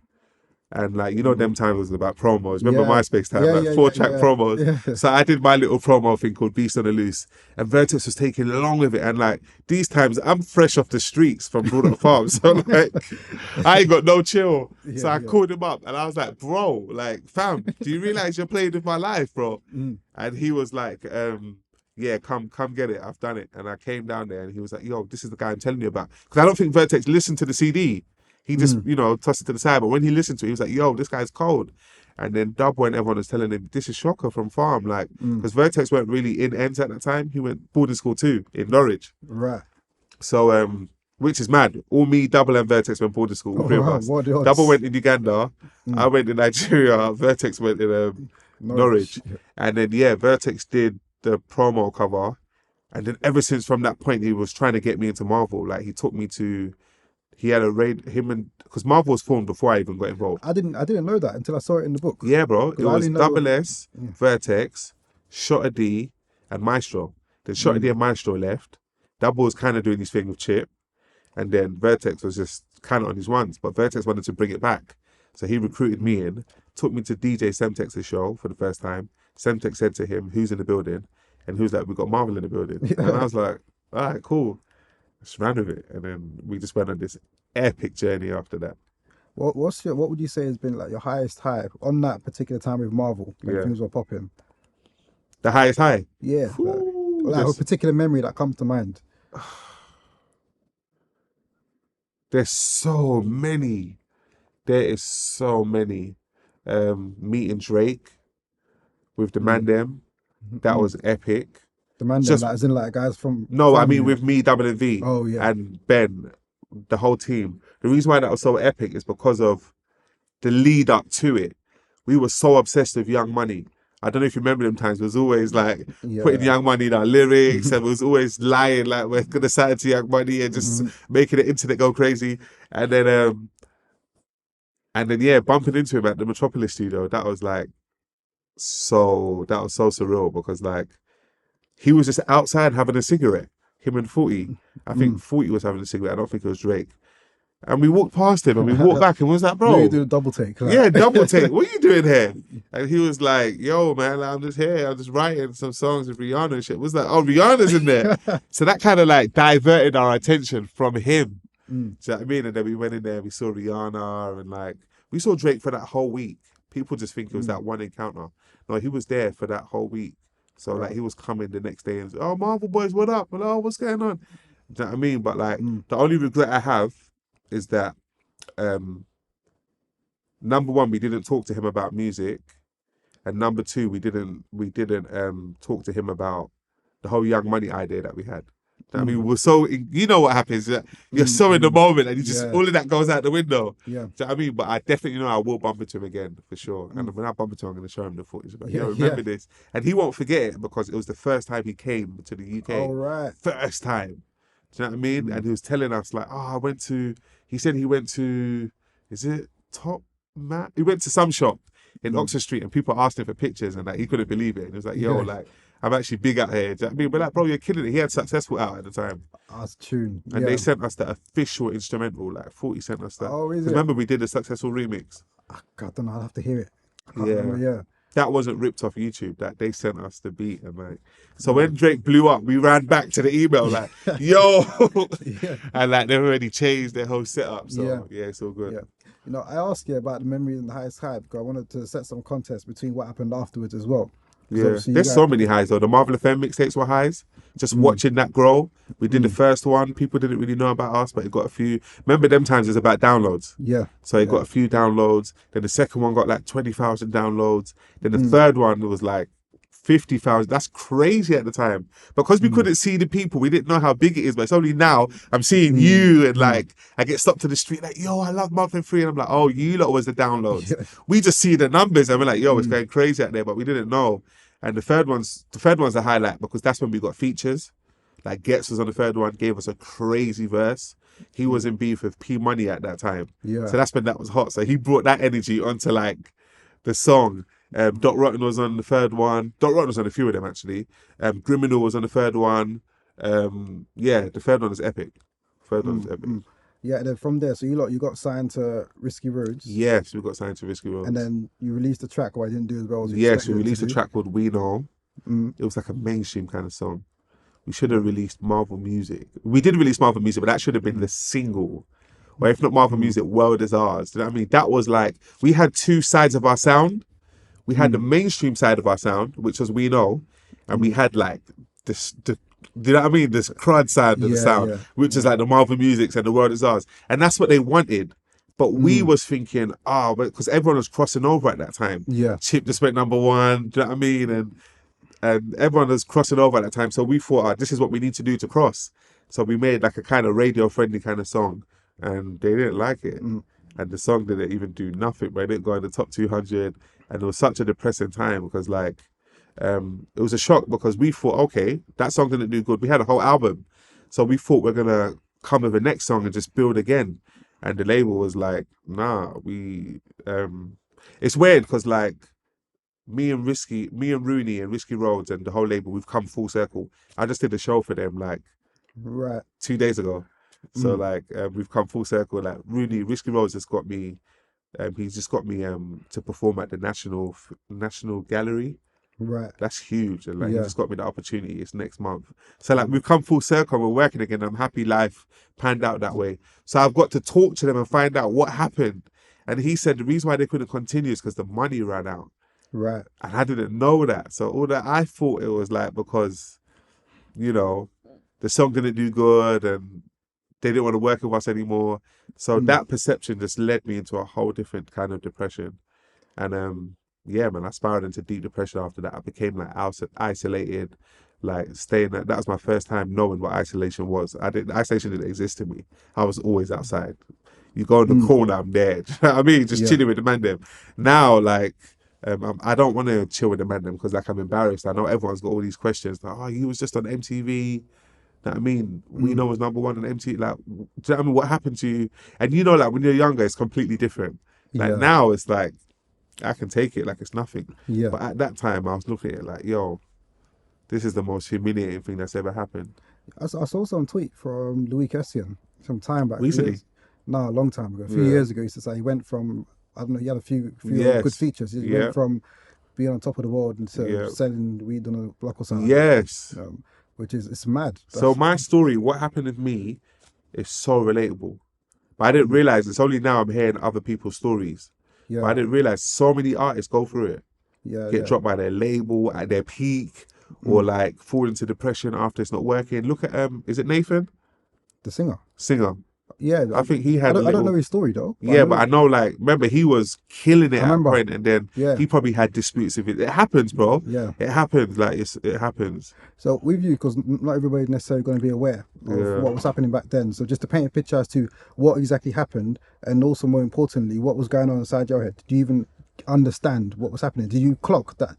And like, you know, them times was about promos. Remember Yeah. MySpace time, Yeah, like yeah, 4-track yeah. promos. Yeah. So I did my little promo thing called Beast on the Loose. And Vertex was taking along with it. And like, these times I'm fresh off the streets from Broadwater Farm. So like, I ain't got no chill. So I called him up and I was like, bro, like, fam, do you realize you're playing with my life, bro? And he was like, yeah, come get it. I've done it. And I came down there and he was like, yo, this is the guy I'm telling you about. Because I don't think Vertex listened to the CD. He just, you know, tossed it to the side. But when he listened to it, he was like, yo, this guy's cold. And then Dub, when everyone was telling him, this is Shocka from Farm. Like, because Vertex weren't really in ends at that time. He went boarding school too, in Norwich. Right. So, which is mad. All me, Double and Vertex went boarding school, all three of wow, us. what the odds? Double went in Uganda. I went in Nigeria. Vertex went in Norwich. Yeah. And then, yeah, Vertex did the promo cover. And then ever since from that point, he was trying to get me into Marvel. Like, he took me to... He had a raid, because Marvel was formed before I even got involved. I didn't know that until I saw it in the book. Yeah, bro. It was Double S, Yeah. Vertex, Shot D, and Maestro. Then Shot D and Maestro left. Double was kind of doing his thing with Chip. And then Vertex was just kind of on his ones. But Vertex wanted to bring it back. So he recruited me in, took me to DJ Semtex's show for the first time. Semtex said to him, who's in the building? And he was like, we got Marvel in the building. And I was like, all right, cool. Just ran with it, and then we just went on this epic journey after that. What would you say has been like your highest high on that particular time with Marvel? Like things were popping. The highest high? Yeah. Ooh, like a particular memory that comes to mind. There's so many. There is so many. Meeting Drake with the man them. That was epic. The man them, like, as in like guys from... No, I mean with me, Double and V. Oh, yeah. And Ben, the whole team. The reason why that was so epic is because of the lead up to it. We were so obsessed with Young Money. I don't know if you remember them times. It was always like putting Young Money in our lyrics, and it was always lying like we're gonna sign to Young Money and just making the internet go crazy. And then yeah, bumping into him at the Metropolis studio. That was so surreal, because like he was just outside having a cigarette. Him and 40. I think 40 was having a cigarette. I don't think it was Drake. And we walked past him and we walked back and was like, bro. You do a double take. Like. Yeah, double take. What are you doing here? And he was like, yo, man, I'm just here. I'm just writing some songs with Rihanna and shit. It was like, oh, Rihanna's in there. So that kind of like diverted our attention from him. Do you know what I mean? And then we went in there, we saw Rihanna, and like, we saw Drake for that whole week. People just think it was that one encounter. No, he was there for that whole week. So like, he was coming the next day and said, oh, Marvel boys, what up? And, oh, what's going on? Do you know what I mean? But like, the only regret I have is that number one, we didn't talk to him about music, and number two, we didn't talk to him about the whole Young Money idea that we had. I mean, we were so, you know what happens, you're so in the moment and you just, all of that goes out the window. Yeah. Do you know what I mean? But I definitely know I will bump into him again, for sure. And when I bump into him, I'm going to show him the footage. Like, remember this? And he won't forget it because it was the first time he came to the UK. Oh, right. First time. Do you know what I mean? And he was telling us like, he said he went to, is it Tottenham? He went to some shop in Oxford Street and people asked him for pictures and like, he couldn't believe it. And he was like, yo, like, I'm actually big out here. Do you know what I mean? But like, bro, you're killing it. He had Successful out at the time. That's tune. And they sent us the official instrumental. Like 40 sent us that. Oh, is it? Remember we did the Successful remix? I don't know. I'll have to hear it. I can't remember, That wasn't ripped off YouTube. That they sent us the beat and like. So when Drake blew up, we ran back to the email like, yo, and like they've already changed their whole setup. So yeah, it's all good. Yeah. You know, I asked you about the memory and the highest hype because I wanted to set some context between what happened afterwards as well. Yeah, there's so many highs though. The Marvell FM mixtapes were highs. Just watching that grow. We did the first one. People didn't really know about us, but it got a few. Remember them times it was about downloads. Yeah. So it got a few downloads. Then the second one got like 20,000 downloads. Then the third one was like 50,000. That's crazy at the time. Because we couldn't see the people, we didn't know how big it is. But it's only now I'm seeing you and like I get stopped to the street like, yo, I love Marvell Free. And I'm like, oh, you lot was the downloads. Yeah. We just see the numbers and we're like, yo, it's going crazy out there, but we didn't know. And the third one's a highlight because that's when we got features. Like Getz was on the third one, gave us a crazy verse. He was in beef with P Money at that time. Yeah. So that's when that was hot. So he brought that energy onto like the song. Dot Rotten was on the third one. Dot Rotten was on a few of them actually. Criminal was on the third one. The third one is epic. Yeah, and then from there, so you got signed to Risky Roads. Yes, we got signed to Risky Roads. And then you released a track where I didn't do as well as you Yes, we released a track called We Know. It was like a mainstream kind of song. We should have released Marvel Music. We did release Marvel Music, but that should have been the single. Or if not Marvel Music, World Is Ours. Do you know what I mean? That was like, we had two sides of our sound. We had the mainstream side of our sound, which was We Know. And we had like this, do you know what I mean? This crud side of the sound, which is like the Marvel Musics and the World Is Ours. And that's what they wanted. But we was thinking, because everyone was crossing over at that time. Yeah. Chip just went number one, do you know what I mean? And everyone was crossing over at that time. So we thought, this is what we need to do to cross. So we made like a kind of radio-friendly kind of song. And they didn't like it. And the song didn't even do nothing, but it didn't go in the top 200. And it was such a depressing time because like, it was a shock because we thought, okay, that song didn't do good. We had a whole album. So we thought we're going to come with the next song and just build again. And the label was like, nah, it's weird because like me and Rooney and Risky Roads and the whole label, we've come full circle. I just did a show for them like 2 days ago. So like we've come full circle. Like Risky Roads just got me, he's just got me to perform at the National Gallery. Right. That's huge. And like he just got me the opportunity. It's next month. So like we've come full circle, we're working again. I'm happy life panned out that way. So I've got to talk to them and find out what happened. And he said the reason why they couldn't continue is because the money ran out. Right. And I didn't know that. So all that I thought it was like because, you know, the song didn't do good and they didn't want to work with us anymore. So that perception just led me into a whole different kind of depression. And yeah, man, I spiraled into deep depression after that. I became like isolated, like staying that was my first time knowing what isolation was. Isolation didn't exist to me. I was always outside. You go in the corner, I'm there. Do you know what I mean? Just chilling with the man them. Now, like, I don't want to chill with the man them because like I'm embarrassed. I know everyone's got all these questions. Like, oh, he was just on MTV. You know what I mean? We know was number one on MTV. Like, do you know what I mean? What happened to you? And you know, like when you're younger, it's completely different. Like now it's like, I can take it like it's nothing. Yeah. But at that time, I was looking at it like, yo, this is the most humiliating thing that's ever happened. I saw some tweet from Louis Kessian some time back. Recently? No, a long time ago. A few years ago, he used to say he went from, I don't know, he had a few good features. He went from being on top of the world into selling weed on a block or something. Yes. Which is, it's mad. So my story, what happened with me is so relatable. But I didn't realize, it's only now I'm hearing other people's stories. Yeah. But I didn't realize so many artists go through it. Get dropped by their label at their peak or like fall into depression after it's not working. Look at, is it Nathan? The singer? Singer. Yeah, I think he had a I don't know little. his story though. But I Yeah, but know. I know, like, remember, he was killing it I at a remember. point, and then Yeah, he probably had disputes with it. It happens, bro. yeah. It happens. Like, it happens. So with you, because not everybody necessarily going to be aware of Yeah. what was happening back then. So just to paint a picture as to what exactly happened, and also more importantly, what was going on inside your head. Do you even understand what was happening? Did you clock that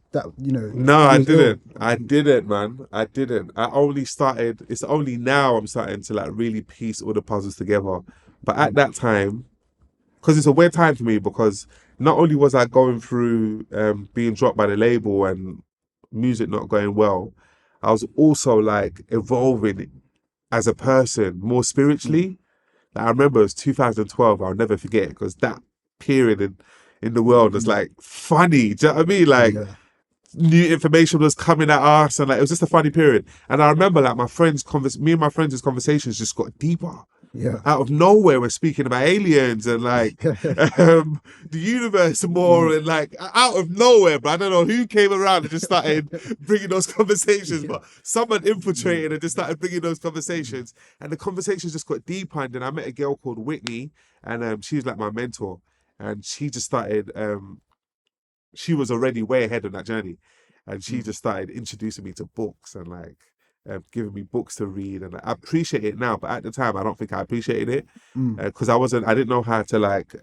No, he I was ill? didn't. I didn't, man. I didn't. I only started. It's only now I'm starting to like really piece all the puzzles together. But at that time, because it's a weird time for me, because not only was I going through being dropped by the label and music not going well, I was also like evolving as a person more spiritually. Like, I remember it was 2012. I'll never forget it, because that period in the world was like funny. Do you know what I mean? Like, Yeah, new information was coming at us, and like it was just a funny period. And I remember like me and my friends' conversations just got deeper. yeah, Out of nowhere, we're speaking about aliens and like the universe more, and like out of nowhere. But I don't know who came around and just started bringing those conversations. yeah. But someone infiltrated and just started bringing those conversations, and the conversations just got deeper. And then I met a girl called Whitney, and she was like my mentor, and she just started. She was already way ahead on that journey, and she just started introducing me to books and like giving me books to read, and I appreciate it now, but at the time I don't think I appreciated it, Mm, because I didn't know how to like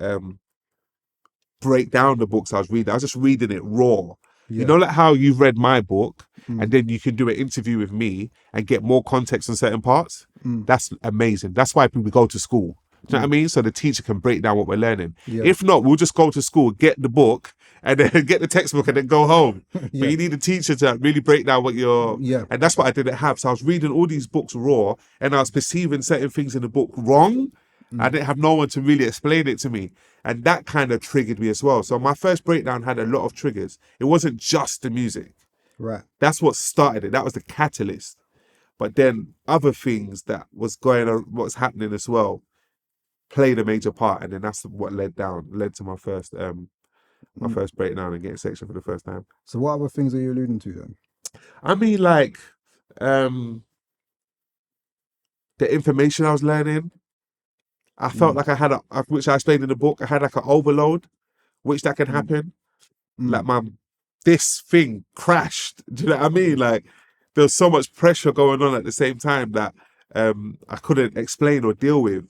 break down the books I was reading. I was just reading it raw. You yeah, know, like how you've read my book and mm, then you can do an interview with me and get more context on certain parts. mm, That's amazing. That's why we go to school. Do you know what I mm, mean? So the teacher can break down what we're learning. yeah, If not, we'll just go to school, get the book, and then get the textbook and then go home. But yeah, you need a teacher to really break down what you're, yeah, and that's what I didn't have. So I was reading all these books raw, and I was perceiving certain things in the book wrong. I mm, didn't have no one to really explain it to me. And that kind of triggered me as well. So my first breakdown had a lot of triggers. It wasn't just the music. right. That's what started it. That was the catalyst. But then other things that was going on, what's happening as well, played a major part. And then that's what led to my Mm. first breakdown and getting section for the first time. So what other things are you alluding to then? I mean, like, the information I was learning, I felt Mm, like I had which I explained in the book, I had like an overload, which that can mm, happen. Like mm, this thing crashed. Do you know what I mean? Like, there was so much pressure going on at the same time that I couldn't explain or deal with,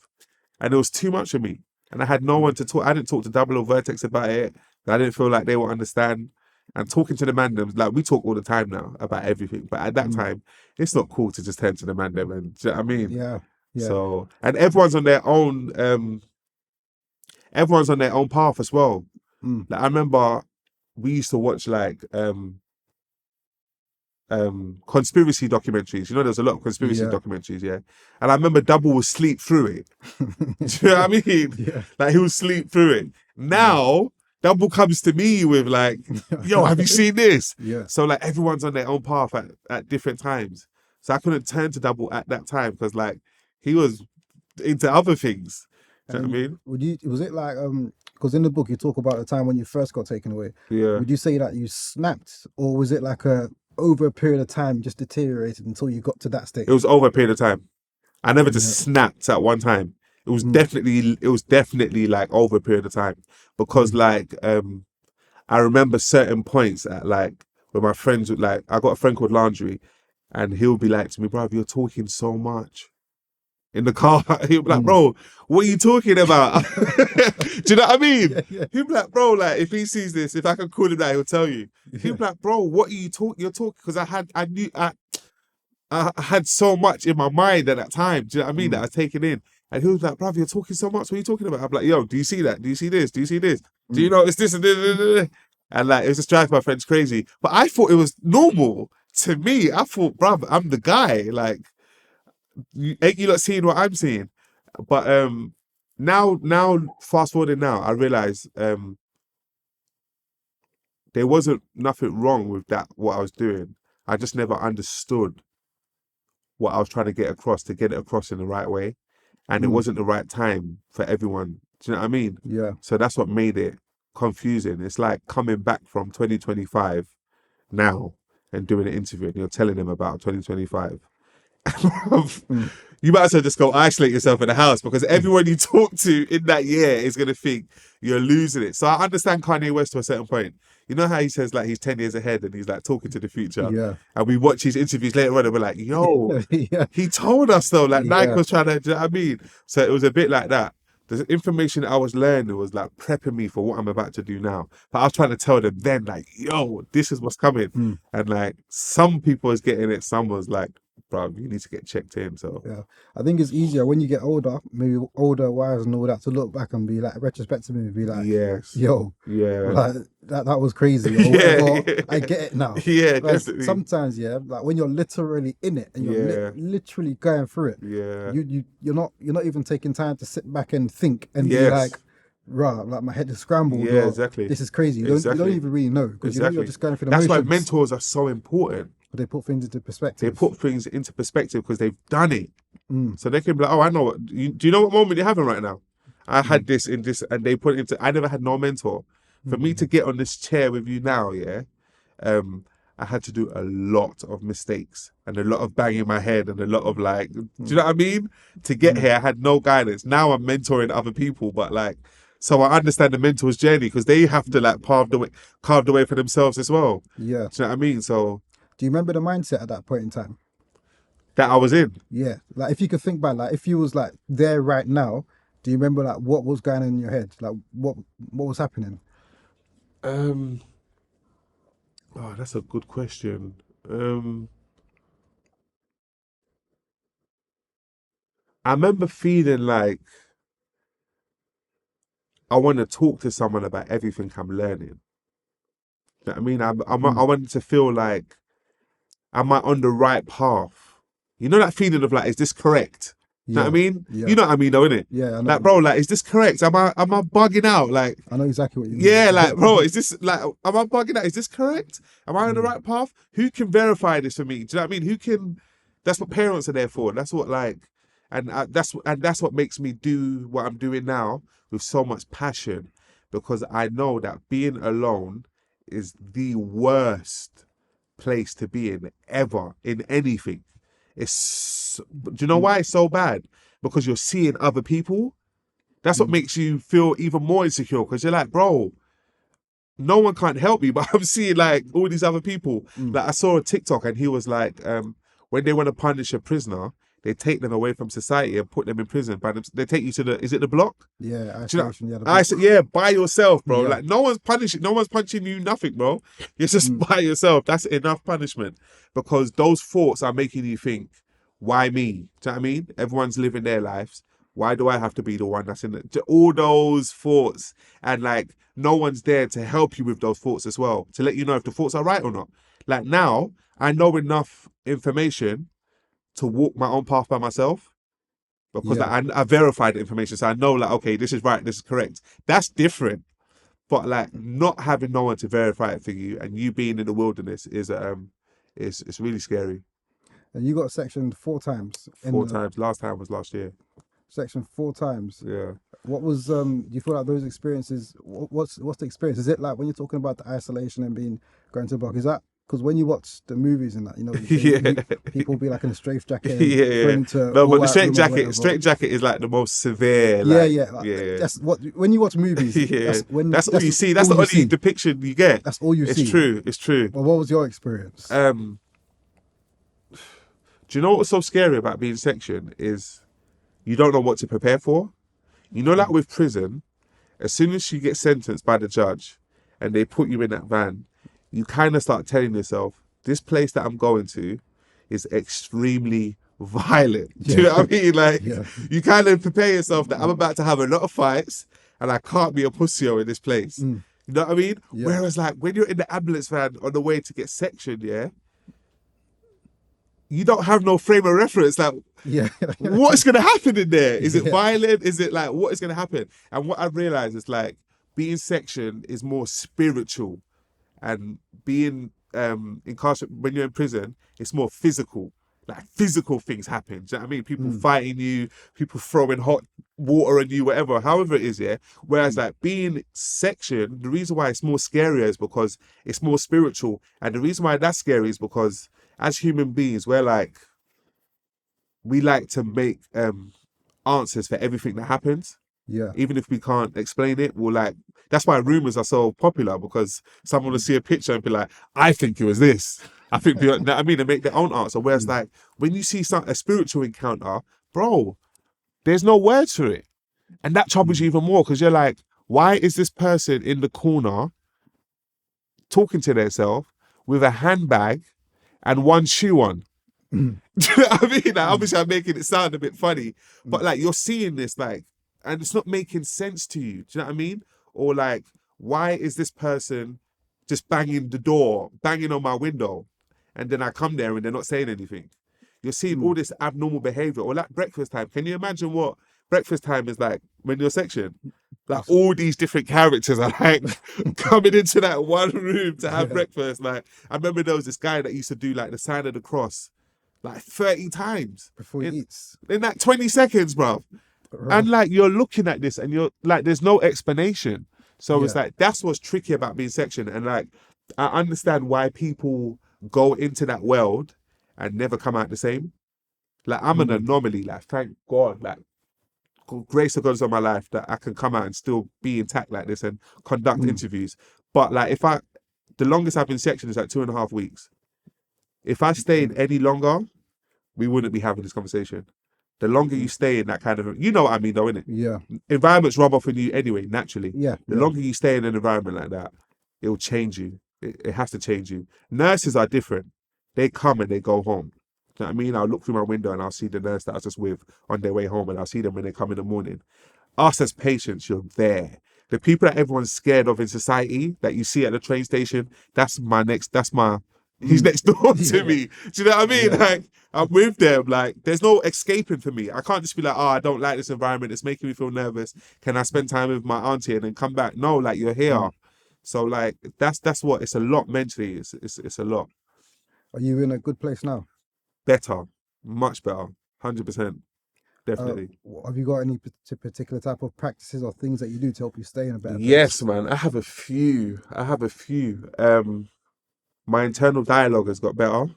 and it was too much of me. And I had no one to talk. I didn't talk to Double or Vertex about it. I didn't feel like they would understand. And talking to the mandem, like we talk all the time now about everything, but at that mm. time, it's not cool to just turn to the mandem, and do you know what I mean? Yeah, yeah, So, and everyone's on their own. Everyone's on their own path as well. mm, Like I remember we used to watch like conspiracy documentaries. You know, there's a lot of conspiracy yeah, documentaries, yeah. And I remember Double would sleep through it. Do you know what I mean? yeah, Like he would sleep through it. mm. Now Double comes to me with like, yo, have you seen this? Yeah, So like everyone's on their own path at different times. So I couldn't turn to Double at that time because like he was into other things. Do you know what I and mean? was it like because in the book you talk about the time when you first got taken away. Yeah. Would you say that you snapped, or was it like over a period of time just deteriorated until you got to that It stage? was over a period of time. I never Yeah. just snapped at one time. Mm, It was definitely like over a period of time. Because mm, like I remember certain points at like where my friends would like I got a friend called Landry, and he'll be like to me, bro, you're talking so much in the car. He'll be like, mm. bro, what are you talking about? Do you know what I mean? Yeah, yeah, He'll be like, bro, like if he sees this, if I can call him that, he'll tell you. He'll yeah. be like, bro, what are you talking? You're talking because I had so much in my mind at that time. Do you know what I mean? That I Mm, was taking in. And he was like, bruv, you're talking so much. What are you talking about? I'm like, yo, do you see that? Do you see this? Do you see this? Do you mm, know it's this and this? And like, it was just driving my friends crazy. But I thought it was normal. To me, I thought, bruv, I'm the guy. Like, ain't you not seeing what I'm seeing? But now, fast forwarding now, I realize there wasn't nothing wrong with that, what I was doing. I just never understood what I was trying to get across to get it across in the right way. And it mm, wasn't the right time for everyone. Do you know what I mean? yeah. So that's what made it confusing. It's like coming back from 2025 now and doing an interview and you're telling them about 2025. You might as well just go isolate yourself in the house, because everyone you talk to in that year is going to think you're losing it. So I understand Kanye West to a certain point. You know how he says like he's 10 years ahead and he's like talking to the future? Yeah. And we watch his interviews later on and we're like, yo, Yeah. he told us though, like Nike Yeah. was trying to, do you know what I mean? So it was a bit like that. The information that I was learning was like prepping me for what I'm about to do now. But I was trying to tell them then, like, yo, this is what's coming. Mm. And like some people was getting it, some was like, bro, you need to get checked in. So Yeah, I think it's easier when you get older, maybe older, wise and all that, to look back and be like, retrospectively, be like, yes, yo, yeah, like that was crazy, or Yeah, whatever. yeah. I get it now. yeah, Like, definitely, sometimes, yeah, like when you're literally in it and you're Yeah. literally going through it, yeah, you're not even taking time to sit back and think and be Yes. like, rah, like my head is scrambled. Yeah, or, exactly. This is crazy. You don't Exactly. even really know, because you know you're Exactly. just going through the That's why motions. mentors are so important. But they put things into perspective. They put things into perspective because they've done it. Mm. So they can be like, oh, I know. Do you know what moment you're having right now? I had this in this, and they put it into. I never had no mentor. For me to get on this chair with you now, yeah, I had to do a lot of mistakes and a lot of banging my head and a lot of like, do you know what I mean? To get here, I had no guidance. Now I'm mentoring other people, but like, so I understand the mentor's journey because they have to like carve the way for themselves as well. Yeah. Do you know what I mean? So Do you remember the mindset at that point in time? that I was in. Yeah, like if you could think back, like if you was like there right now, do you remember like what was going on in your head? Like what was happening? Oh, that's a good question. I remember feeling like I want to talk to someone about everything I'm learning. You know what I mean? I wanted to feel like, am I on the right path? You know that feeling of like, is this correct? You know what I mean? Yeah. You know what I mean, though, innit? Yeah, I know. Like, bro, like, is this correct? Am I bugging out? Like, I know exactly what you mean. yeah, like, bro, is this like, am I bugging out? Is this correct? Am I on the right path? Who can verify this for me? Do you know what I mean? Who can? That's what parents are there for. That's what like, and that's what makes me do what I'm doing now with so much passion, because I know that being alone is the worst place to be in ever in anything. Do you know why it's so bad? Because you're seeing other people. That's what makes you feel even more insecure, because you're like, bro, no one can't help me, but I'm seeing like all these other people. Like I saw a TikTok and he was like, when they want to punish a prisoner, they take them away from society and put them in prison. They take you to is it the block? Yeah, Do isolation. you know, yeah, by yourself, bro. Yeah. Like no one's punching you nothing, bro. You're just by yourself. That's enough punishment, because those thoughts are making you think, why me? Do you know what I mean? Everyone's living their lives. Why do I have to be the one that's in it? All those thoughts, and like no one's there to help you with those thoughts as well, to let you know if the thoughts are right or not. Like now, I know enough information to walk my own path by myself, because like, I verified the information, so I know like, okay, this is right, this is correct. That's different. But like not having no one to verify it for you, and you being in the wilderness is it's really scary. And you got sectioned 4 times. 4 times. Last time was last year. Sectioned 4 times. Yeah. What was do you feel like those experiences? What's the experience? Is it like when you're talking about the isolation and going to the block? Is that because when you watch the movies and that, you know, people be like in a straitjacket, No, but the straitjacket is like the most severe. Like, yeah. That's what when you watch movies. Yeah, that's all you see. That's the only depiction you get. That's all you see. It's true. It's true. Well, what was your experience? Do you know what's so scary about being sectioned is you don't know what to prepare for. You know, like with prison, as soon as you get sentenced by the judge and they put you in that van, you kind of start telling yourself, this place that I'm going to is extremely violent. Do you know what I mean? Like, you kind of prepare yourself that I'm about to have a lot of fights and I can't be a pussyo in this place. You know what I mean? Yeah. Whereas like when you're in the ambulance van on the way to get sectioned, you don't have no frame of reference. Like, what's going to happen in there? Is it violent? Is it like, what is going to happen? And what I've realized is like, being sectioned is more spiritual, and being incarcerated, when you're in prison, it's more physical. Like physical things happen. Do you know what I mean? People fighting you, people throwing hot water on you, whatever, however it is, Whereas like being sectioned, the reason why it's more scarier is because it's more spiritual. And the reason why that's scary is because as human beings, we're like, we like to make answers for everything that happens. Yeah. Even if we can't explain it, we'll like, that's why rumors are so popular, because someone will see a picture and be like, I think it was this. I think, you know what I mean? And make their own answer. Whereas like, when you see a spiritual encounter, bro, there's no words for it. And that troubles you even more, because you're like, why is this person in the corner talking to themselves with a handbag and one shoe on? Do you know what I mean? Like, obviously I'm making it sound a bit funny, but like, you're seeing this like, and it's not making sense to you. Do you know what I mean? Or like, why is this person just banging the door, banging on my window, and then I come there and they're not saying anything? You're seeing all this abnormal behavior. Or like breakfast time. Can you imagine what breakfast time is like when you're section? Like all these different characters are like coming into that one room to have breakfast. Like, I remember there was this guy that used to do like the sign of the cross like 30 times. Before he eats. In like 20 seconds, bro. And like, you're looking at this and you're like, there's no explanation. So it's like, that's what's tricky about being section. And like, I understand why people go into that world and never come out the same. Like, I'm an anomaly. Like, thank God, like, grace of God is on my life that I can come out and still be intact like this and conduct interviews. But like, the longest I've been section is like 2.5 weeks. If I stayed any longer, we wouldn't be having this conversation. The longer you stay in that kind of, you know what I mean though, innit? Yeah. Environments rub off on you anyway, naturally. Yeah. The longer you stay in an environment like that, it'll change you. It has to change you. Nurses are different. They come and they go home. You know what I mean? I'll look through my window and I'll see the nurse that I was just with on their way home, and I'll see them when they come in the morning. Us as patients, you're there. The people that everyone's scared of in society that you see at the train station, he's next door to me. Do you know what I mean? Yeah. Like, I'm with them. Like, there's no escaping for me. I can't just be like, oh, I don't like this environment. It's making me feel nervous. Can I spend time with my auntie and then come back? No, like, you're here. So like, that's what, it's a lot mentally. It's a lot. Are you in a good place now? Better. Much better. 100%. Definitely. Have you got any particular type of practices or things that you do to help you stay in a better place? Yes, man. I have a few. My internal dialogue has got better.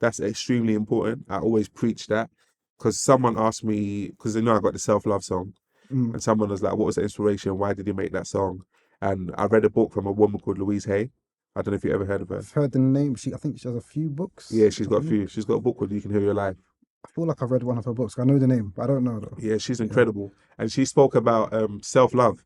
That's extremely important. I always preach that, because someone asked me, because they know I got the self-love song, and someone was like, what was the inspiration? Why did you make that song? And I read a book from a woman called Louise Hay. I don't know if you ever heard of her. I've heard the name. I think she has a few books. Yeah, she's got a few. She's got a book called You Can Heal Your Life. I feel like I've read one of her books. I know the name, but I don't know though. Yeah, she's incredible. And she spoke about self-love,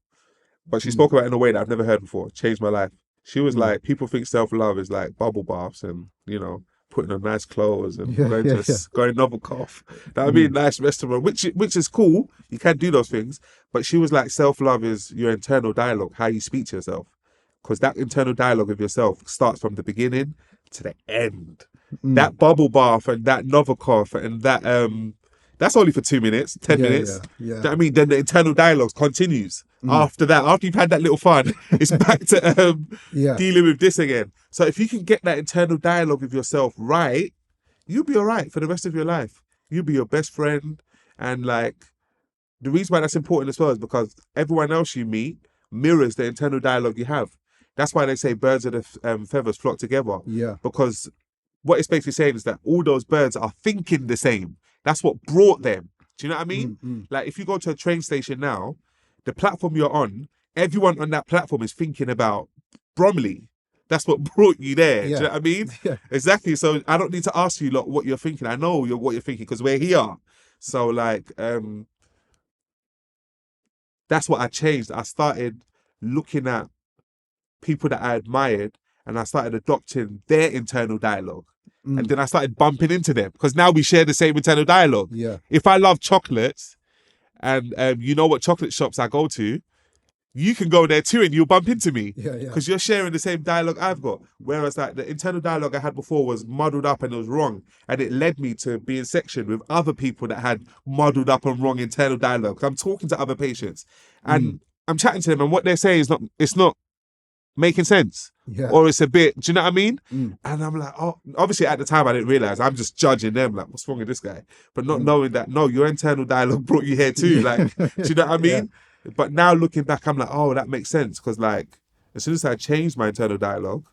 but she spoke about it in a way that I've never heard before. Changed my life. She was like, people think self-love is like bubble baths and, you know, putting on nice clothes and going novel cough. I mean, nice restaurant, which is cool. You can do those things. But she was like, self-love is your internal dialogue, how you speak to yourself. Because that internal dialogue of yourself starts from the beginning to the end. That bubble bath and that Novikov and that that's only for 2 minutes, 10 minutes. Yeah. Do you know what I mean? Then the internal dialogue continues. After that, after you've had that little fun, it's back to dealing with this again. So if you can get that internal dialogue with yourself right, you'll be all right for the rest of your life. You'll be your best friend. And like, the reason why that's important as well is because everyone else you meet mirrors the internal dialogue you have. That's why they say birds of the feathers flock together. Yeah. Because what it's basically saying is that all those birds are thinking the same. That's what brought them. Do you know what I mean? Like, if you go to a train station now, the platform you're on, everyone on that platform is thinking about Bromley. That's what brought you there. Do you know what I mean? Yeah. Exactly. So I don't need to ask you like what you're thinking. I know what you're thinking because we're here. So like, that's what I changed. I started looking at people that I admired and I started adopting their internal dialogue. And then I started bumping into them because now we share the same internal dialogue. Yeah. If I love chocolates and you know what chocolate shops I go to, you can go there too and you'll bump into me. Yeah. Because you're sharing the same dialogue I've got. Whereas like the internal dialogue I had before was muddled up and it was wrong. And it led me to be in section with other people that had muddled up and wrong internal dialogue. I'm talking to other patients and I'm chatting to them and what they're saying is not making sense. Yeah. Or it's a bit, do you know what I mean? And I'm like, oh, obviously at the time I didn't realize. I'm just judging them, like, what's wrong with this guy? But not knowing that, no, your internal dialogue brought you here too. Like, do you know what I mean? Yeah. But now looking back, I'm like, oh, that makes sense. Because like, as soon as I changed my internal dialogue,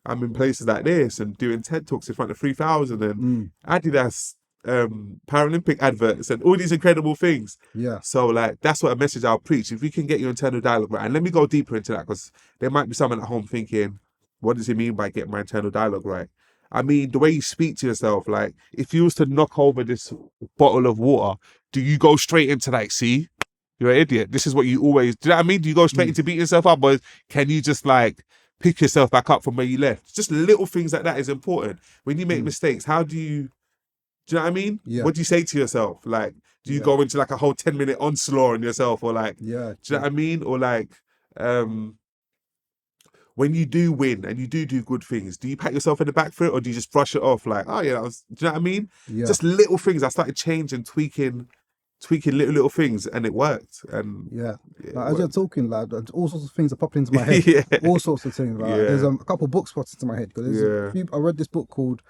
I'm in places like this and doing TED Talks in front of 3,000 and Adidas Paralympic adverts and all these incredible things. Yeah. So like that's what a message I'll preach. If we can get your internal dialogue right, and let me go deeper into that, because there might be someone at home thinking, what does he mean by getting my internal dialogue right? I mean, the way you speak to yourself, like if you was to knock over this bottle of water, do you go straight into like, see, you're an idiot. This is what you always, do you know what I mean? Do you go straight into beating yourself up, or can you just like pick yourself back up from where you left? Just little things like that is important. When you make mistakes, how do you know what I mean? Yeah. What do you say to yourself? Like, do you go into like a whole 10-minute onslaught on yourself, or like, do you know what I mean? Or like, when you do win and you do good things, do you pat yourself in the back for it, or do you just brush it off like, oh yeah, do you know what I mean? Yeah. Just little things. I started changing, tweaking little things, and it worked. And like, as you're talking, like, all sorts of things are popping into my head. All sorts of things. Like, there's a couple of books popped into my head, because I read this book called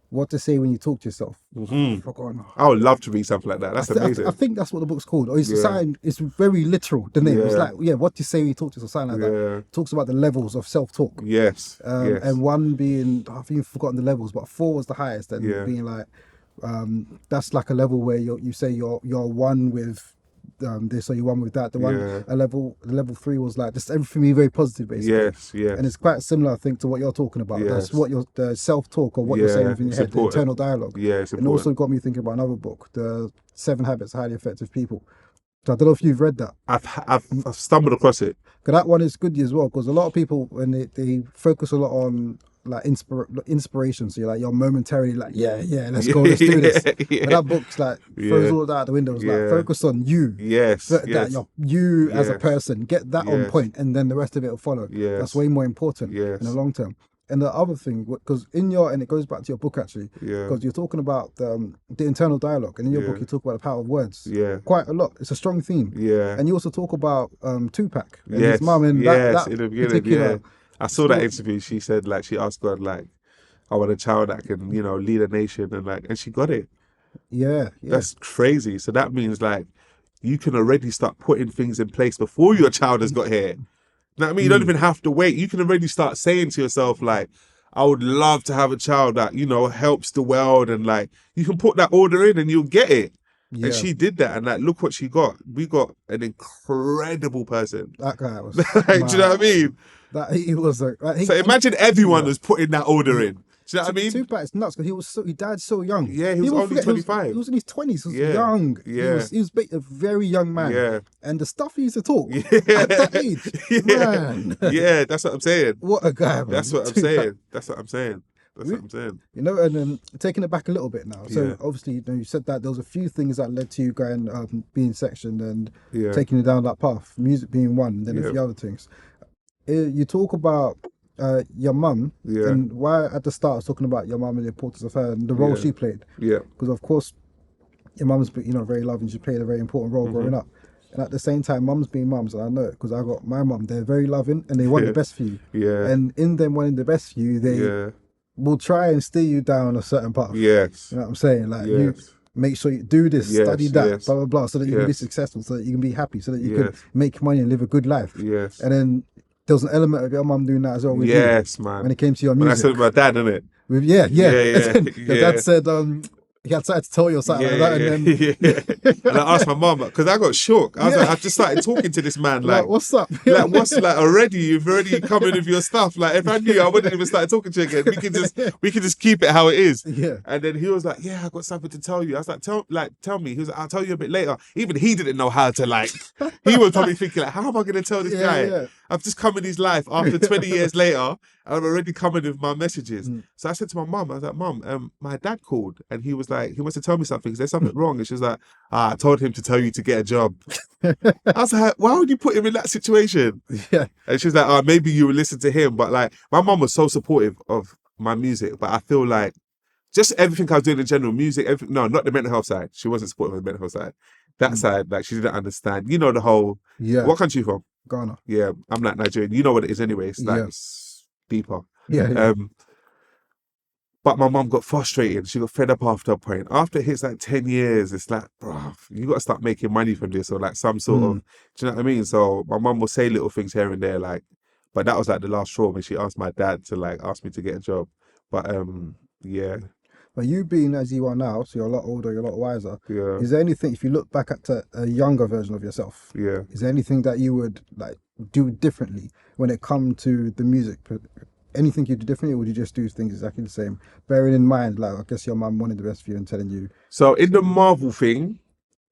What to Say When You Talk to Yourself. I would love to read something like that. That's amazing. I think that's what the book's called. Or it's very literal, the name. It's like, what to say when you talk to yourself, something like that. It talks about the levels of self-talk. Yes. And one being, I think I've forgotten the levels, but 4 was the highest, and being like, that's like a level where you say you're one with this, or you're one with that. Level 3 was like just everything being very positive, basically. Yes. And it's quite similar, I think, to what you're talking about. That's what the self-talk, or what you're saying within your head, the internal dialogue. Yeah, it's important. And also got me thinking about another book, The 7 Habits of Highly Effective People. So I don't know if you've read that. I've stumbled across it. Because that one is good as well, because a lot of people, when they focus a lot on like inspiration, so you're like, you're momentarily like, let's go, let's do this. But that book's like throws all that out the window. It's like, focus on you. That you as a person, get that on point, and then the rest of it will follow. That's way more important in the long term. And the other thing, because and it goes back to your book actually, because you're talking about the internal dialogue, and in your book you talk about the power of words quite a lot. It's a strong theme. And you also talk about Tupac and his mum, and that in the beginning, I saw that interview. She said, like, she asked God, like, I want a child that can, lead a nation, and she got it. That's crazy. So that means like you can already start putting things in place before your child has got here. You know what I mean? You don't even have to wait. You can already start saying to yourself, like, I would love to have a child that, helps the world, and like, you can put that order in and you'll get it. And she did that, and like, look what she got. We got an incredible person. That guy was like, do you know what I mean? He was so imagine everyone was putting that order in. Do you know what I mean? Tupac is nuts, because he died so young. Yeah, he was only 25. He was in his 20s. He was young. He was a very young man. Yeah. And the stuff he used to talk at that age, man. Yeah, that's what I'm saying. What a guy, man. That's what I'm saying. That's what I'm saying. And taking it back a little bit now. So obviously, you said that there was a few things that led to you going, being sectioned and taking you down that path. Music being one, and then a few other things. You talk about your mum, and why at the start I was talking about your mum and the importance of her and the role she played. Because of course, your mum's very loving. She played a very important role growing up. And at the same time, mums being mums, and I know it because I got my mum. They're very loving and they want the best for you. And in them wanting the best for you, they will try and steer you down a certain path. You know what I'm saying? Like you make sure you do this, study that, blah blah blah, so that you can be successful, so that you can be happy, so that you can make money and live a good life. And then there was an element of your mum doing that as well with you. Man. When it came to your music. When I said about dad, innit? Your dad said, he had something to tell you or something like that. And then and I asked my mum, because I got shook. I was like, I've just started talking to this man. Like, what's up? Already, you've already come in with your stuff. Like, if I knew, I wouldn't even start talking to you again. We can just keep it how it is. And then he was like, I got something to tell you. I was like, tell me. He was like, I'll tell you a bit later. Even he didn't know how to, like, he was probably thinking, like, how am I going to tell this guy? I've just come in his life after 20 years later, and I'm already coming with my messages. So I said to my mum, I was like, Mum, my dad called, and he was like, he wants to tell me something. Is there something wrong? And she was like, I told him to tell you to get a job. I was like, why would you put him in that situation? And she was like, maybe you would listen to him. But like, my mum was so supportive of my music, but I feel like just everything I was doing in general, music, everything, no, not the mental health side. She wasn't supportive of the mental health side. That side, like, she didn't understand. You know, the whole, what country you from? Ghana. Yeah, I'm like Nigerian. You know what it is anyway. It's like it's deeper. But my mum got frustrated. She got fed up after a point. After it hits like 10 years, it's like, bro, you got to start making money from this, or like some sort of, do you know what I mean? So my mum will say little things here and there, like, but that was like the last straw when she asked my dad to like ask me to get a job. But But you being as you are now, so you're a lot older, you're a lot wiser. Yeah, Is there anything, if you look back at a younger version of yourself, yeah. is there anything that you would like do differently when it come to the music? Anything you do differently, or would you just do things exactly the same? Bearing in mind, like I guess your mum wanted the best for you and telling you, So in the Marvel thing,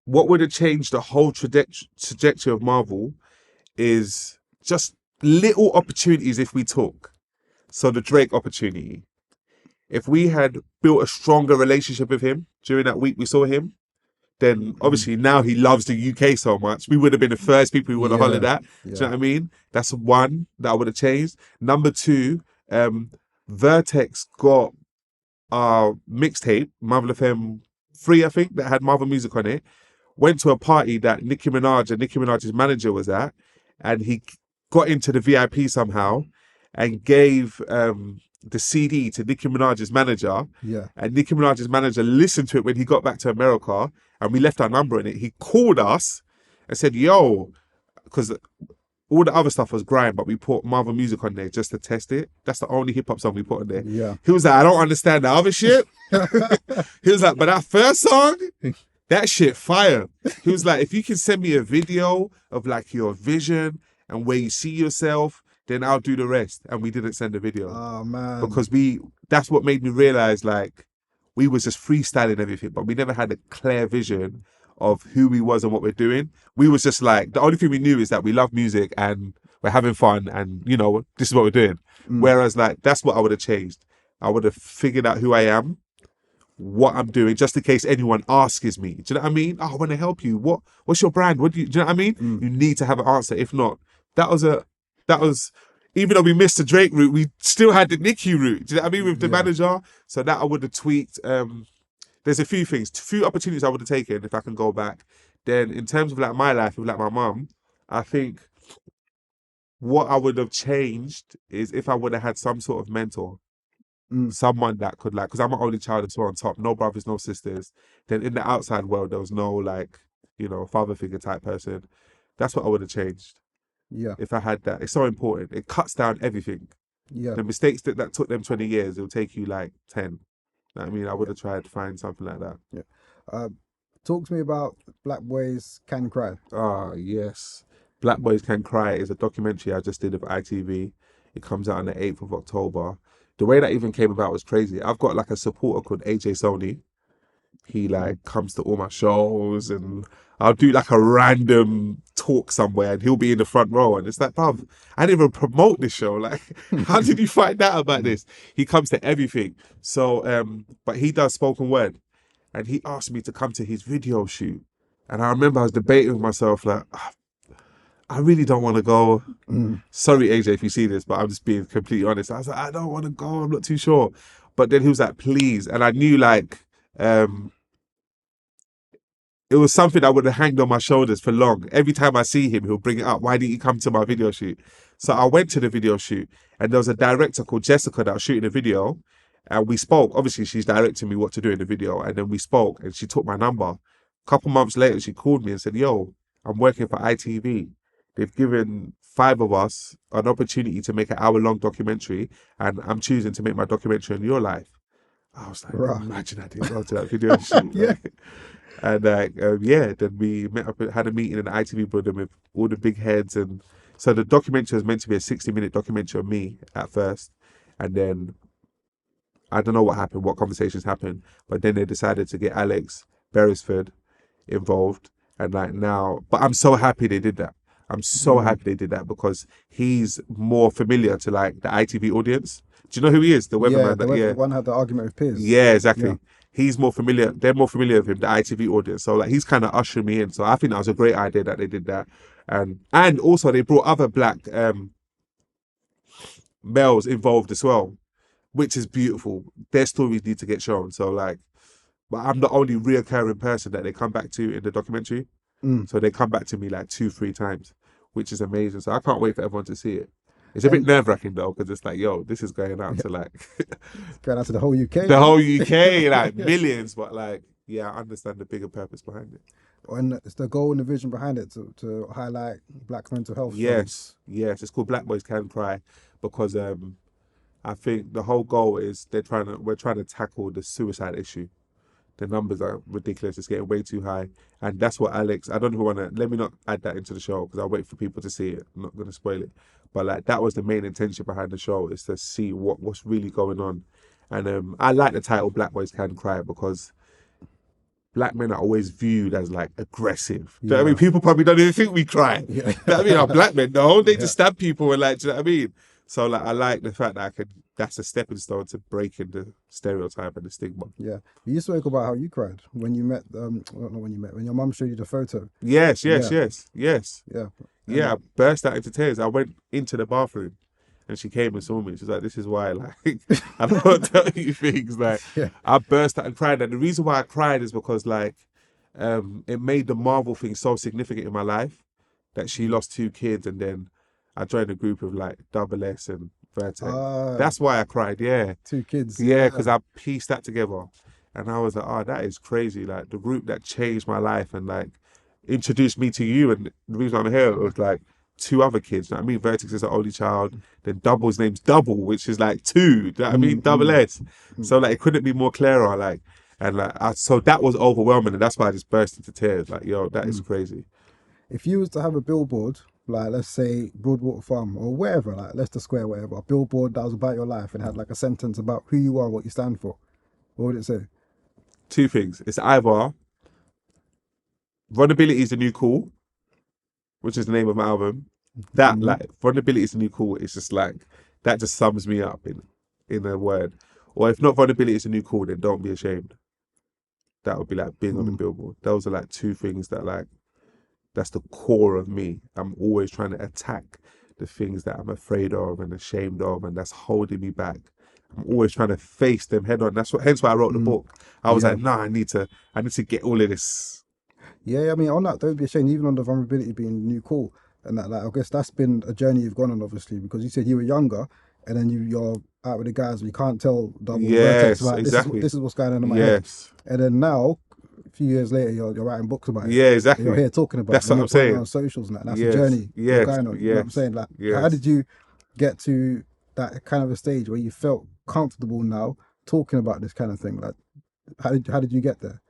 what would have changed the whole trajectory of Marvel is just little opportunities if we took. So the Drake opportunity. If we had built a stronger relationship with him during that week we saw him, then obviously now he loves the UK so much. We would have been the first people we would have hollered yeah, at. Do you know yeah, what I mean? That's one that I would have changed. Number two, Vertex got our mixtape, Marvel FM 3, I think, that had Marvel music on it. Went to a party that Nicki Minaj and Nicki Minaj's manager was at, and he got into the VIP somehow and gave the CD to Nicki Minaj's manager. yeah. And Nicki Minaj's manager listened to it when he got back to America, and we left our number in it. He called us and said, "Yo," because all the other stuff was grime, but we put Marvel music on there just to test it. That's the only hip hop song we put on there. Yeah. He was like, "I don't understand the other shit." He was like, "But that first song, that shit fire." He was like, "If you can send me a video of like your vision and where you see yourself, then I'll do the rest." And we didn't send a video Oh man. because that's what made me realize like we was just freestyling everything, but we never had a clear vision of who we was and what we're doing. We was just like, the only thing we knew is that we love music and we're having fun and, you know, this is what we're doing. Whereas like, that's what I would have changed. I would have figured out who I am, what I'm doing, just in case anyone asks me. Do you know what I mean? Oh, I want to help you. What's your brand? Do you know what I mean? You need to have an answer. If not, that was even though we missed the Drake route, we still had the Nicki route. Do you know what I mean? With the Yeah. manager. So that I would have tweaked. There's a few things, few opportunities I would have taken if I can go back. Then in terms of like my life with like my mum, I think what I would have changed is if I would have had some sort of mentor. Someone that could like, because I'm an only child as well on top, no brothers, no sisters. Then in the outside world, there was no like, you know, father figure type person. That's what I would have changed Yeah. if I had that. It's so important. It cuts down everything. Yeah. The mistakes that took them 20 years, it'll take you like 10. You know what I mean, I would have tried to find something like that. Yeah. Talk to me about Black Boys Can Cry. Ah, yes. Black Boys Can Cry is a documentary I just did of ITV. It comes out on the 8th of October. The way that even came about was crazy. I've got like a supporter called AJ Sony. He like comes to all my shows and I'll do like a random talk somewhere and he'll be in the front row and it's like, bruv, I didn't even promote this show. Like, how did you find out about this? He comes to everything. So, but he does spoken word and he asked me to come to his video shoot. And I remember I was debating with myself like, I really don't want to go. Sorry, AJ, if you see this, but I'm just being completely honest. I was like, I don't want to go. I'm not too sure. But then he was like, please. And I knew like, it was something that would have hanged on my shoulders for long. Every time I see him, he'll bring it up. Why didn't you come to my video shoot? So I went to the video shoot and there was a director called Jessica that was shooting the video. And we spoke. Obviously, she's directing me what to do in the video. And then we spoke and she took my number. A couple months later, she called me and said, yo, I'm working for ITV. They've given 5 of us an opportunity to make an hour-long documentary and I'm choosing to make my documentary on your life. I was like, Right. imagine I didn't go to that video shoot. Yeah. And then we met up, had a meeting in the ITV building with all the big heads. And so the documentary was meant to be a 60-minute documentary of me at first. And then I don't know what happened, what conversations happened, but then they decided to get Alex Beresford involved. And like now, but I'm so happy they did that. I'm so happy they did that because he's more familiar to like the ITV audience. Do you know who he is? The weatherman. The one had the argument with Piers. Yeah, exactly. Yeah. He's more familiar. They're more familiar with him, the ITV audience. So like he's kind of ushering me in. So I think that was a great idea that they did that. And also they brought other black males involved as well, which is beautiful. Their stories need to get shown. So like, but I'm the only reoccurring person that they come back to in the documentary. So they come back to me like 2-3 times, which is amazing. So I can't wait for everyone to see it. It's a bit nerve-wracking though, because it's like, yo, this is going out to like Going out to the whole UK. the whole UK, like millions. But like, yeah, I understand the bigger purpose behind it. And it's the goal and the vision behind it to highlight black mental health. Yes, it's called Black Boys Can Cry because I think the whole goal is we're trying to tackle the suicide issue. The numbers are ridiculous. It's getting way too high. And that's what Alex, I don't even want to, let me not add that into the show because I'll wait for people to see it. I'm not going to spoil it. But like that was the main intention behind the show, is to see what's really going on. And I like the title Black Boys Can Cry because black men are always viewed as like aggressive. Do you know what I mean? People probably don't even think we cry. Yeah. Do you know what I mean? Our black men, no, they just stab people and like, do you know what I mean? So like, I like the fact that that's a stepping stone to breaking the stereotype and the stigma. Yeah. You spoke about how you cried when you met, well, not when you met, when your mum showed you the photo. Yes. Yeah. Yeah, I burst out into tears. I went into the bathroom and she came and saw me. She's like, this is why, like, I don't tell you things. Like, Yeah. I burst out and cried. And the reason why I cried is because, like, it made the Marvell thing so significant in my life that she lost 2 kids and then I joined a group of, like, Double S and Vertex. That's why I cried, yeah. 2 kids. Yeah, because I pieced that together. And I was like, oh, that is crazy. Like, the group that changed my life and, like, introduced me to you. And the reason I'm here was, like, 2 other kids. You know what I mean? Vertex is the only child. Then Double's name's Double, which is, like, 2. Do you know what I mean? Double S. So, like, it couldn't be more clearer. Like, and, like, so that was overwhelming. And that's why I just burst into tears. Like, yo, that is crazy. If you was to have a billboard, like let's say Broadwater Farm or wherever, like Leicester Square, whatever, a billboard that was about your life and had like a sentence about who you are, what you stand for, what would it say? 2 things. It's either Vulnerability is the New Cool, which is the name of my album. That, like, Vulnerability is the New Cool. It's just like, that just sums me up in a word. Or if not Vulnerability is the New Cool, then Don't Be Ashamed. That would be like being on the billboard. Those are like 2 things that, like, that's the core of me. I'm always trying to attack the things that I'm afraid of and ashamed of, and that's holding me back. I'm always trying to face them head on. Hence why I wrote the book. I was like, nah, I need to get all of this. Yeah, I mean, on that, don't be ashamed, even on the vulnerability being new cool. And that, like, I guess that's been a journey you've gone on, obviously, because you said you were younger and then you're out with the guys, and you can't tell Double Vertex, like, exactly. This is what's going on in my head. And then now, a few years later, you're writing books about it. Yeah, exactly. You're here talking about that's it. what I'm saying. On socials and that's a journey you're going on. You know what I'm saying? Like, how did you get to that kind of a stage where you felt comfortable now talking about this kind of thing? Like, how did you get there?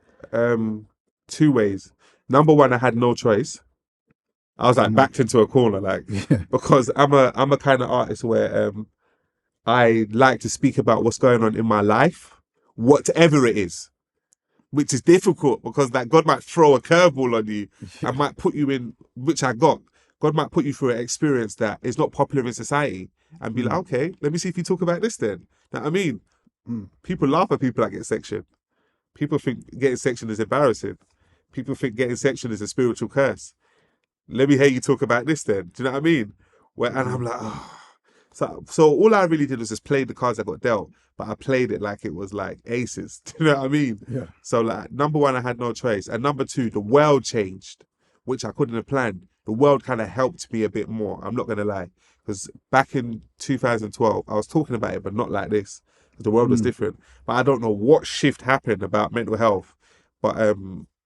2 ways. Number 1, I had no choice. I was like backed into a corner, like, because I'm a kind of artist where I like to speak about what's going on in my life, whatever it is, which is difficult because, like, God might throw a curveball on you and might put you in, which I got. God might put you through an experience that is not popular in society and be like, okay, let me see if you talk about this then. You know what I mean? People laugh at people that get sectioned. People think getting sectioned is embarrassing. People think getting sectioned is a spiritual curse. Let me hear you talk about this then. Do you know what I mean? And I'm like, oh. So all I really did was just play the cards I got dealt, but I played it like it was like aces. Do you know what I mean? Yeah. So, like, number 1, I had no choice. And number 2, the world changed, which I couldn't have planned. The world kind of helped me a bit more. I'm not going to lie. Because back in 2012, I was talking about it, but not like this. The world was different. But I don't know what shift happened about mental health. But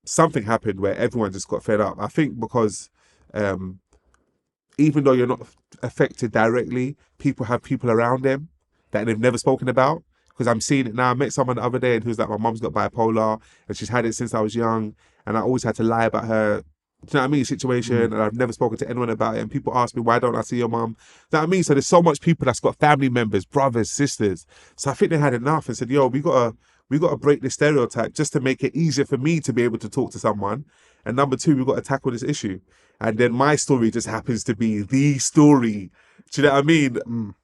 something happened where everyone just got fed up. I think because even though you're not affected directly, people have people around them that they've never spoken about. Because I'm seeing it now. I met someone the other day who's like, my mum's got bipolar and she's had it since I was young. And I always had to lie about her, do you know what I mean, situation. And I've never spoken to anyone about it. And people ask me, why don't I see your mum? Do you know what I mean? So there's so much people that's got family members, brothers, sisters. So I think they had enough and said, yo, we got to break this stereotype just to make it easier for me to be able to talk to someone. And number 2, we've got to tackle this issue. And then my story just happens to be the story. Do you know what I mean?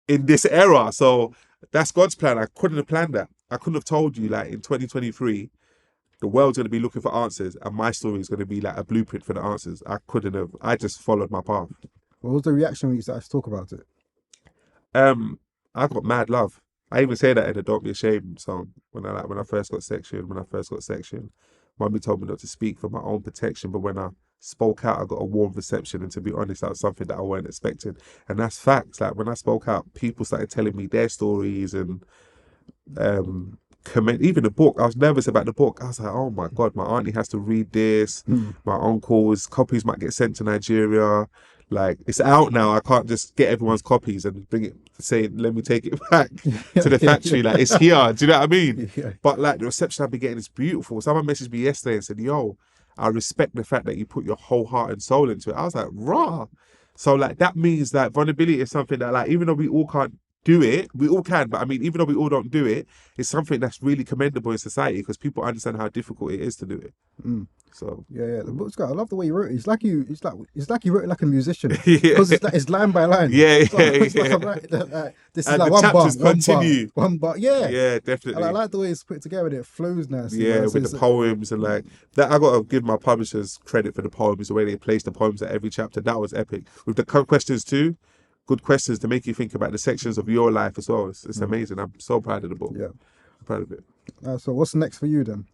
In this era. So that's God's plan. I couldn't have planned that. I couldn't have told you, like, in 2023, the world's going to be looking for answers and my story is going to be like a blueprint for the answers. I just followed my path. What was the reaction when you started to talk about it? I got mad love. I even say that in the Don't Be Ashamed song. When I first got sectioned, Mummy told me not to speak for my own protection, but when I spoke out, I got a warm reception, and to be honest, that was something that I weren't expecting. And that's facts. Like, when I spoke out, people started telling me their stories and comment. Even the book, I was nervous about the book. I was like, oh my God, my auntie has to read this. My uncle's copies might get sent to Nigeria. Like, it's out now. I can't just get everyone's copies and bring it, say, let me take it back to the factory. Like, it's here. Do you know what I mean? Yeah. But like, the reception I've been getting is beautiful. Someone messaged me yesterday and said, yo, I respect the fact that you put your whole heart and soul into it. I was like, raw. So like, that means that vulnerability is something that, like, even though we all can't do it, we all can, but I mean, even though we all don't do it, it's something that's really commendable in society because people understand how difficult it is to do it. So Yeah. The book's great. I love the way you wrote it. It's like you wrote it like a musician yeah, because it's line by line. yeah, It's yeah. like this is And like the one bar, chapters continue. one bar. Yeah. Yeah, definitely. And I like the way it's put together. And it flows nicely. Yeah, man. So with it's- the poems and like that, I gotta give my publishers credit for the poems, the way they placed the poems at every chapter. That was epic. With the questions too, good questions to make you think about the sections of your life as well. It's amazing. I'm so proud of the book. Yeah. I'm proud of it. So what's next for you then?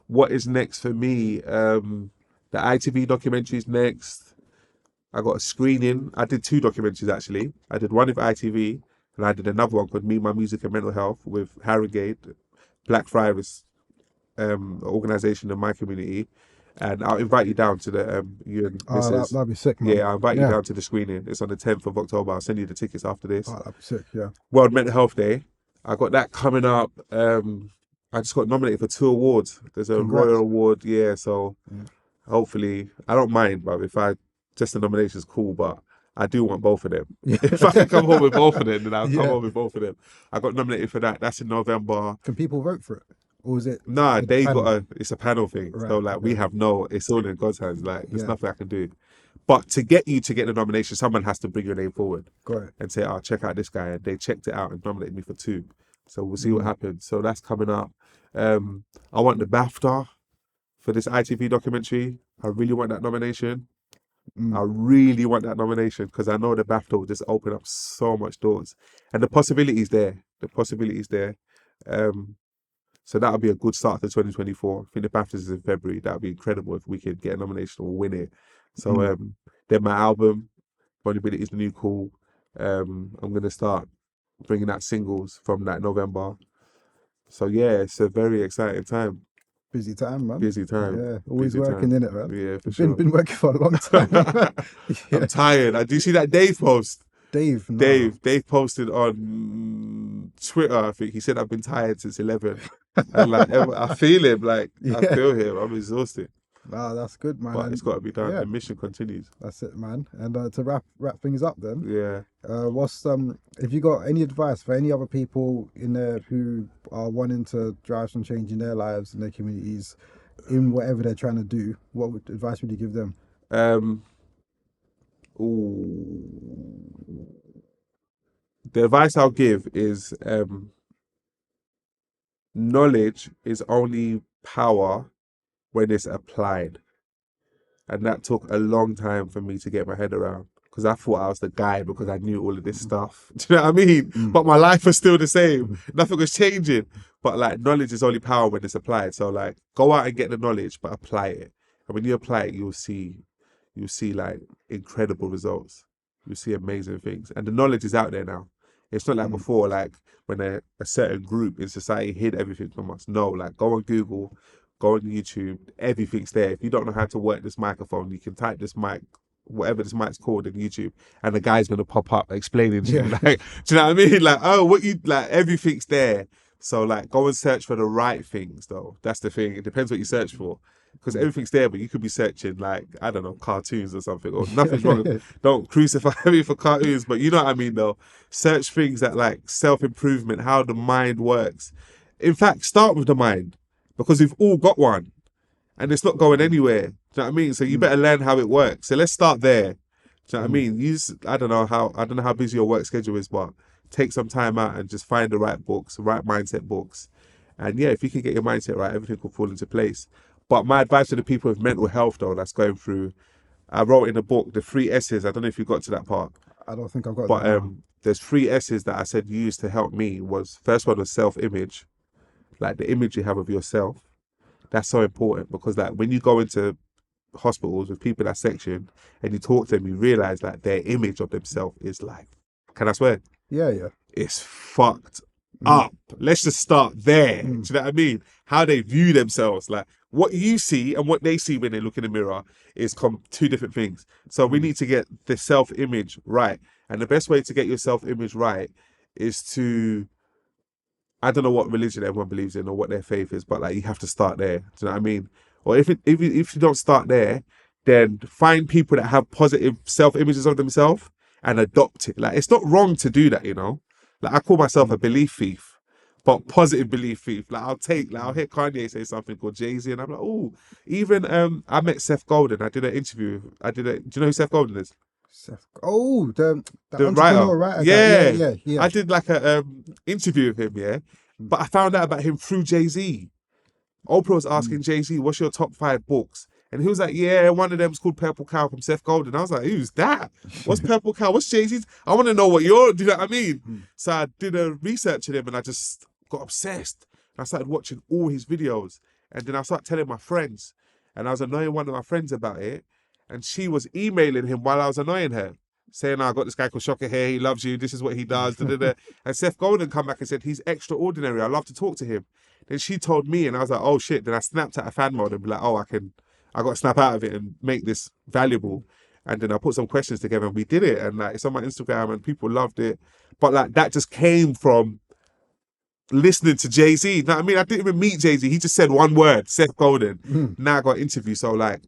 What is next for me? The ITV documentary is next. I got a screening. I did 2 documentaries actually. I did one with ITV and I did another one called Me, My Music and Mental Health with Harrogate, Black Friars organisation in my community. And I'll invite you down to the you and Mrs. That'd be sick, man. Yeah, I'll invite you down to the screening. It's on the 10th of October. I'll send you the tickets after this. Oh, that'd be sick. Yeah. World Mental Health Day. I got that coming up. I just got nominated for 2 awards. There's a Congrats. Royal Award, yeah. So hopefully, I don't mind, but if I just the nomination's cool, but I do want both of them. If I can come home with both of them, then I'll come home with both of them. I got nominated for that. That's in November. Can people vote for it, or is it? Nah, a they panel? it's a panel thing. Right, So like we okay. have it's all in God's hands. Like there's Yeah. nothing I can do. But to get you to get the nomination, someone has to bring your name forward Got it. and say, "Oh, check out this guy." And they checked it out and nominated me for 2. So we'll see what happens. So that's coming up. I want the BAFTA for this ITV documentary. I really want that nomination. I really want that nomination because I know the BAFTA will just open up so much doors. And the possibilities there. So that'll be a good start to 2024. I think the BAFTAs is in February. That'll be incredible if we could get a nomination or win it. So then my album, Vulnerability is the New Cool. I'm going to start bringing out singles from that November. So yeah, it's a very exciting time. Busy time, man. Busy time. Yeah, always Busy working time. in it, man. Yeah, for sure. Been working for a long time. Yeah. I'm tired. Do you see that Dave post? Dave, no. Dave posted on Twitter, I think. He said, I've been tired since 11. And like, I feel him, like, I Yeah. feel him. I'm exhausted. Nah, that's good, man. But And it's got to be done. yeah. The mission continues. That's it, man. And to wrap things up, then, Yeah. what's if you got any advice for any other people in there who are wanting to drive some change in their lives and their communities, in whatever they're trying to do, what advice would you give them? The advice I'll give is knowledge is only power when it's applied. And that took a long time for me to get my head around because I thought I was the guy because I knew all of this stuff. Do you know what I mean? But my life was still the same. Nothing was changing. But like knowledge is only power when it's applied. So like go out and get the knowledge, but apply it. And when you apply it, you'll see like incredible results. You'll see amazing things. And the knowledge is out there now. It's not like before, like when a certain group in society hid everything from us. No, like go on Google, go on YouTube, everything's there. If you don't know how to work this microphone, you can type this mic, whatever this mic's called in YouTube, and the guy's gonna pop up explaining to you. Like, do you know what I mean? Like, oh, everything's there. So like go and search for the right things though. That's the thing. It depends what you search for. Because everything's there, but you could be searching like, I don't know, cartoons or something, or nothing's wrong. Don't crucify me for cartoons, but you know what I mean though. Search things that like self-improvement, how the mind works. In fact, start with the mind, because we've all got one and it's not going anywhere. Do you know what I mean? So you better learn how it works. So let's start there. Do you know what I mean? I don't know how busy your work schedule is, but take some time out and just find the right books, the right mindset books. And yeah, if you can get your mindset right, everything will fall into place. But my advice to the people with mental health though, that's going through, I wrote in the book, the 3 S's. I don't know if you got to that part. I don't think I've got But that now. there's 3 S's that I said use to help me. First one was self-image, like the image you have of yourself. That's so important because like when you go into hospitals with people that section and you talk to them, you realize that their image of themselves is like, can I swear? Yeah. It's fucked. up. Let's just start there. Do you Mm. know what I mean? How they view themselves. Like what you see and what they see when they look in the mirror is two different things. So we need to get the self-image right. And the best way to get your self-image right is to, I don't know what religion everyone believes in or what their faith is, but like you have to start there. Do you know what I mean? Or if you don't start there, then find people that have positive self-images of themselves and adopt it. Like it's not wrong to do that, you know. Like I call myself a belief thief, but positive belief thief. Like I'll hear Kanye say something called Jay-Z, and I'm like, oh. Even I met Seth Golden. I did an interview. Do you know who Seth Golden is? Oh, the The entrepreneur writer. writer guy. Yeah. Yeah. I did like a interview with him, yeah. But I found out about him through Jay-Z. Oprah was asking Jay-Z, what's your top 5 books? And he was like, yeah, one of them's called Purple Cow from Seth Golden. I was like, who's that? What's Purple Cow? What's Jay-Z's? I want to know what do you know what I mean? So I did a research on him and I just got obsessed. And I started watching all his videos. And then I started telling my friends. And I was annoying one of my friends about it. And she was emailing him while I was annoying her, saying, I got this guy called Shocka here, he loves you, this is what he does. Da, da, da. And Seth Golden come back and said, he's extraordinary, I love to talk to him. Then she told me, and I was like, oh shit. Then I snapped out of fan mode and be like, oh, I got to snap out of it and make this valuable. And then I put some questions together and we did it. And like, it's on my Instagram and people loved it. But like, that just came from listening to Jay-Z. You know what I mean? I didn't even meet Jay-Z. He just said one word, Seth Golden. Now I got an interview. So like,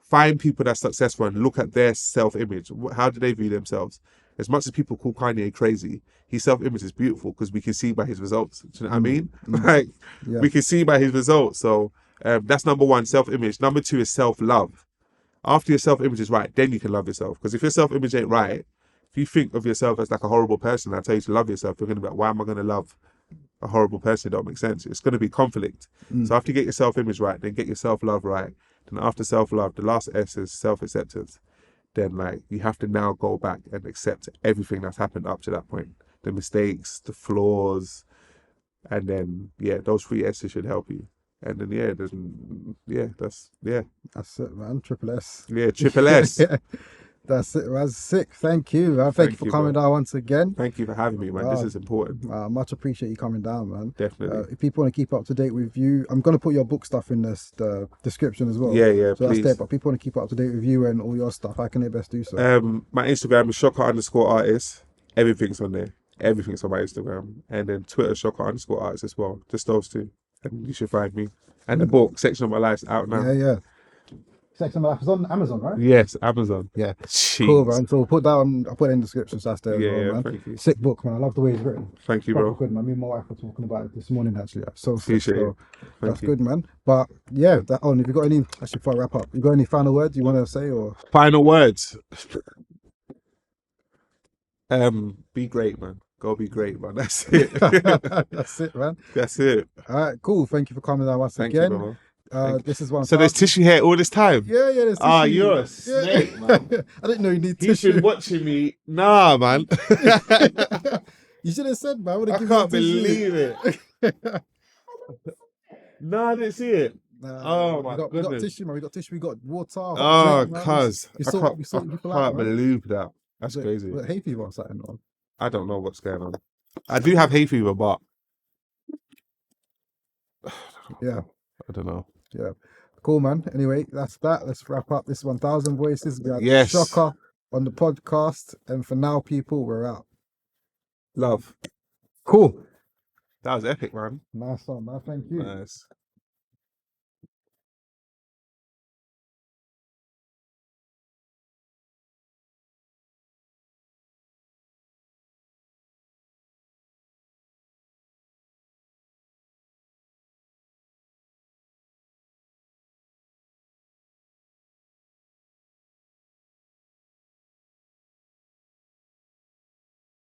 find people that's successful and look at their self-image. How do they view themselves? As much as people call Kanye crazy, his self-image is beautiful because we can see by his results. Do you know what I mean? Like, we can see by his results. So that's number one, self-image. Number two is self-love. After your self-image is right, then you can love yourself. Because if your self-image ain't right, if you think of yourself as like a horrible person, I tell you to love yourself, you're going to be like, why am I going to love a horrible person? It don't make sense. It's going to be conflict. So after you get your self-image right, then get your self-love right. Then after self-love, the last S is self-acceptance. Then like you have to now go back and accept everything that's happened up to that point. The mistakes, the flaws, and then those 3 S's should help you. And then that's it, man. Triple S. Yeah, triple S. That's it, man. That's sick. Thank you, man. Thank you for coming down once again. Thank you for having me, man. This is important. Much appreciate you coming down, man. Definitely. If people want to keep up to date with you, I'm going to put your book stuff in the description as well. Yeah, so please. That's there, but people want to keep up to date with you and all your stuff. How can they best do so? My Instagram is Shocka_artist. Everything's on there. Everything's on my Instagram. And then Twitter, Shocka_artist as well. Just those 2. And you should find me. And the book, Section of My Life's out now. Yeah. Section of My Life is on Amazon, right? Yes, Amazon. Yeah. Jeez. Cool, man. So we'll put that on. I'll put it in the description. So that's there as well, man. Thank you. Sick book, man. I love the way it's written. Thank you, bro. Good, man. Me and my wife were talking about it this morning, actually. So appreciate it. That's good, man. But yeah, if you got any, actually, before I wrap up, you got any final words you want to say or? Final words. Be great, man. Go be great, man. That's it. That's it, man. That's it. All right, cool. Thank you for coming down once again. You, bro. This is one. So there's tissue here all this time? Yeah, there's tissue. You're a snake, man. I didn't know you need He's tissue. been watching me. Nah, man. You should have said, man. I can't believe it. No, I didn't see it. My goodness. We got tissue, man. We got tissue. We got water. Cuz. I can't believe that. That's crazy. Hay fever or something? Or? I don't know what's going on. I do have hay fever, but yeah, I don't know. Yeah, cool, man. Anyway, that's that. Let's wrap up this 1000 Voices. We had Shocka on the podcast, and for now, people, we're out. Love. Cool. That was epic, man. Nice one, man. Thank you. Nice.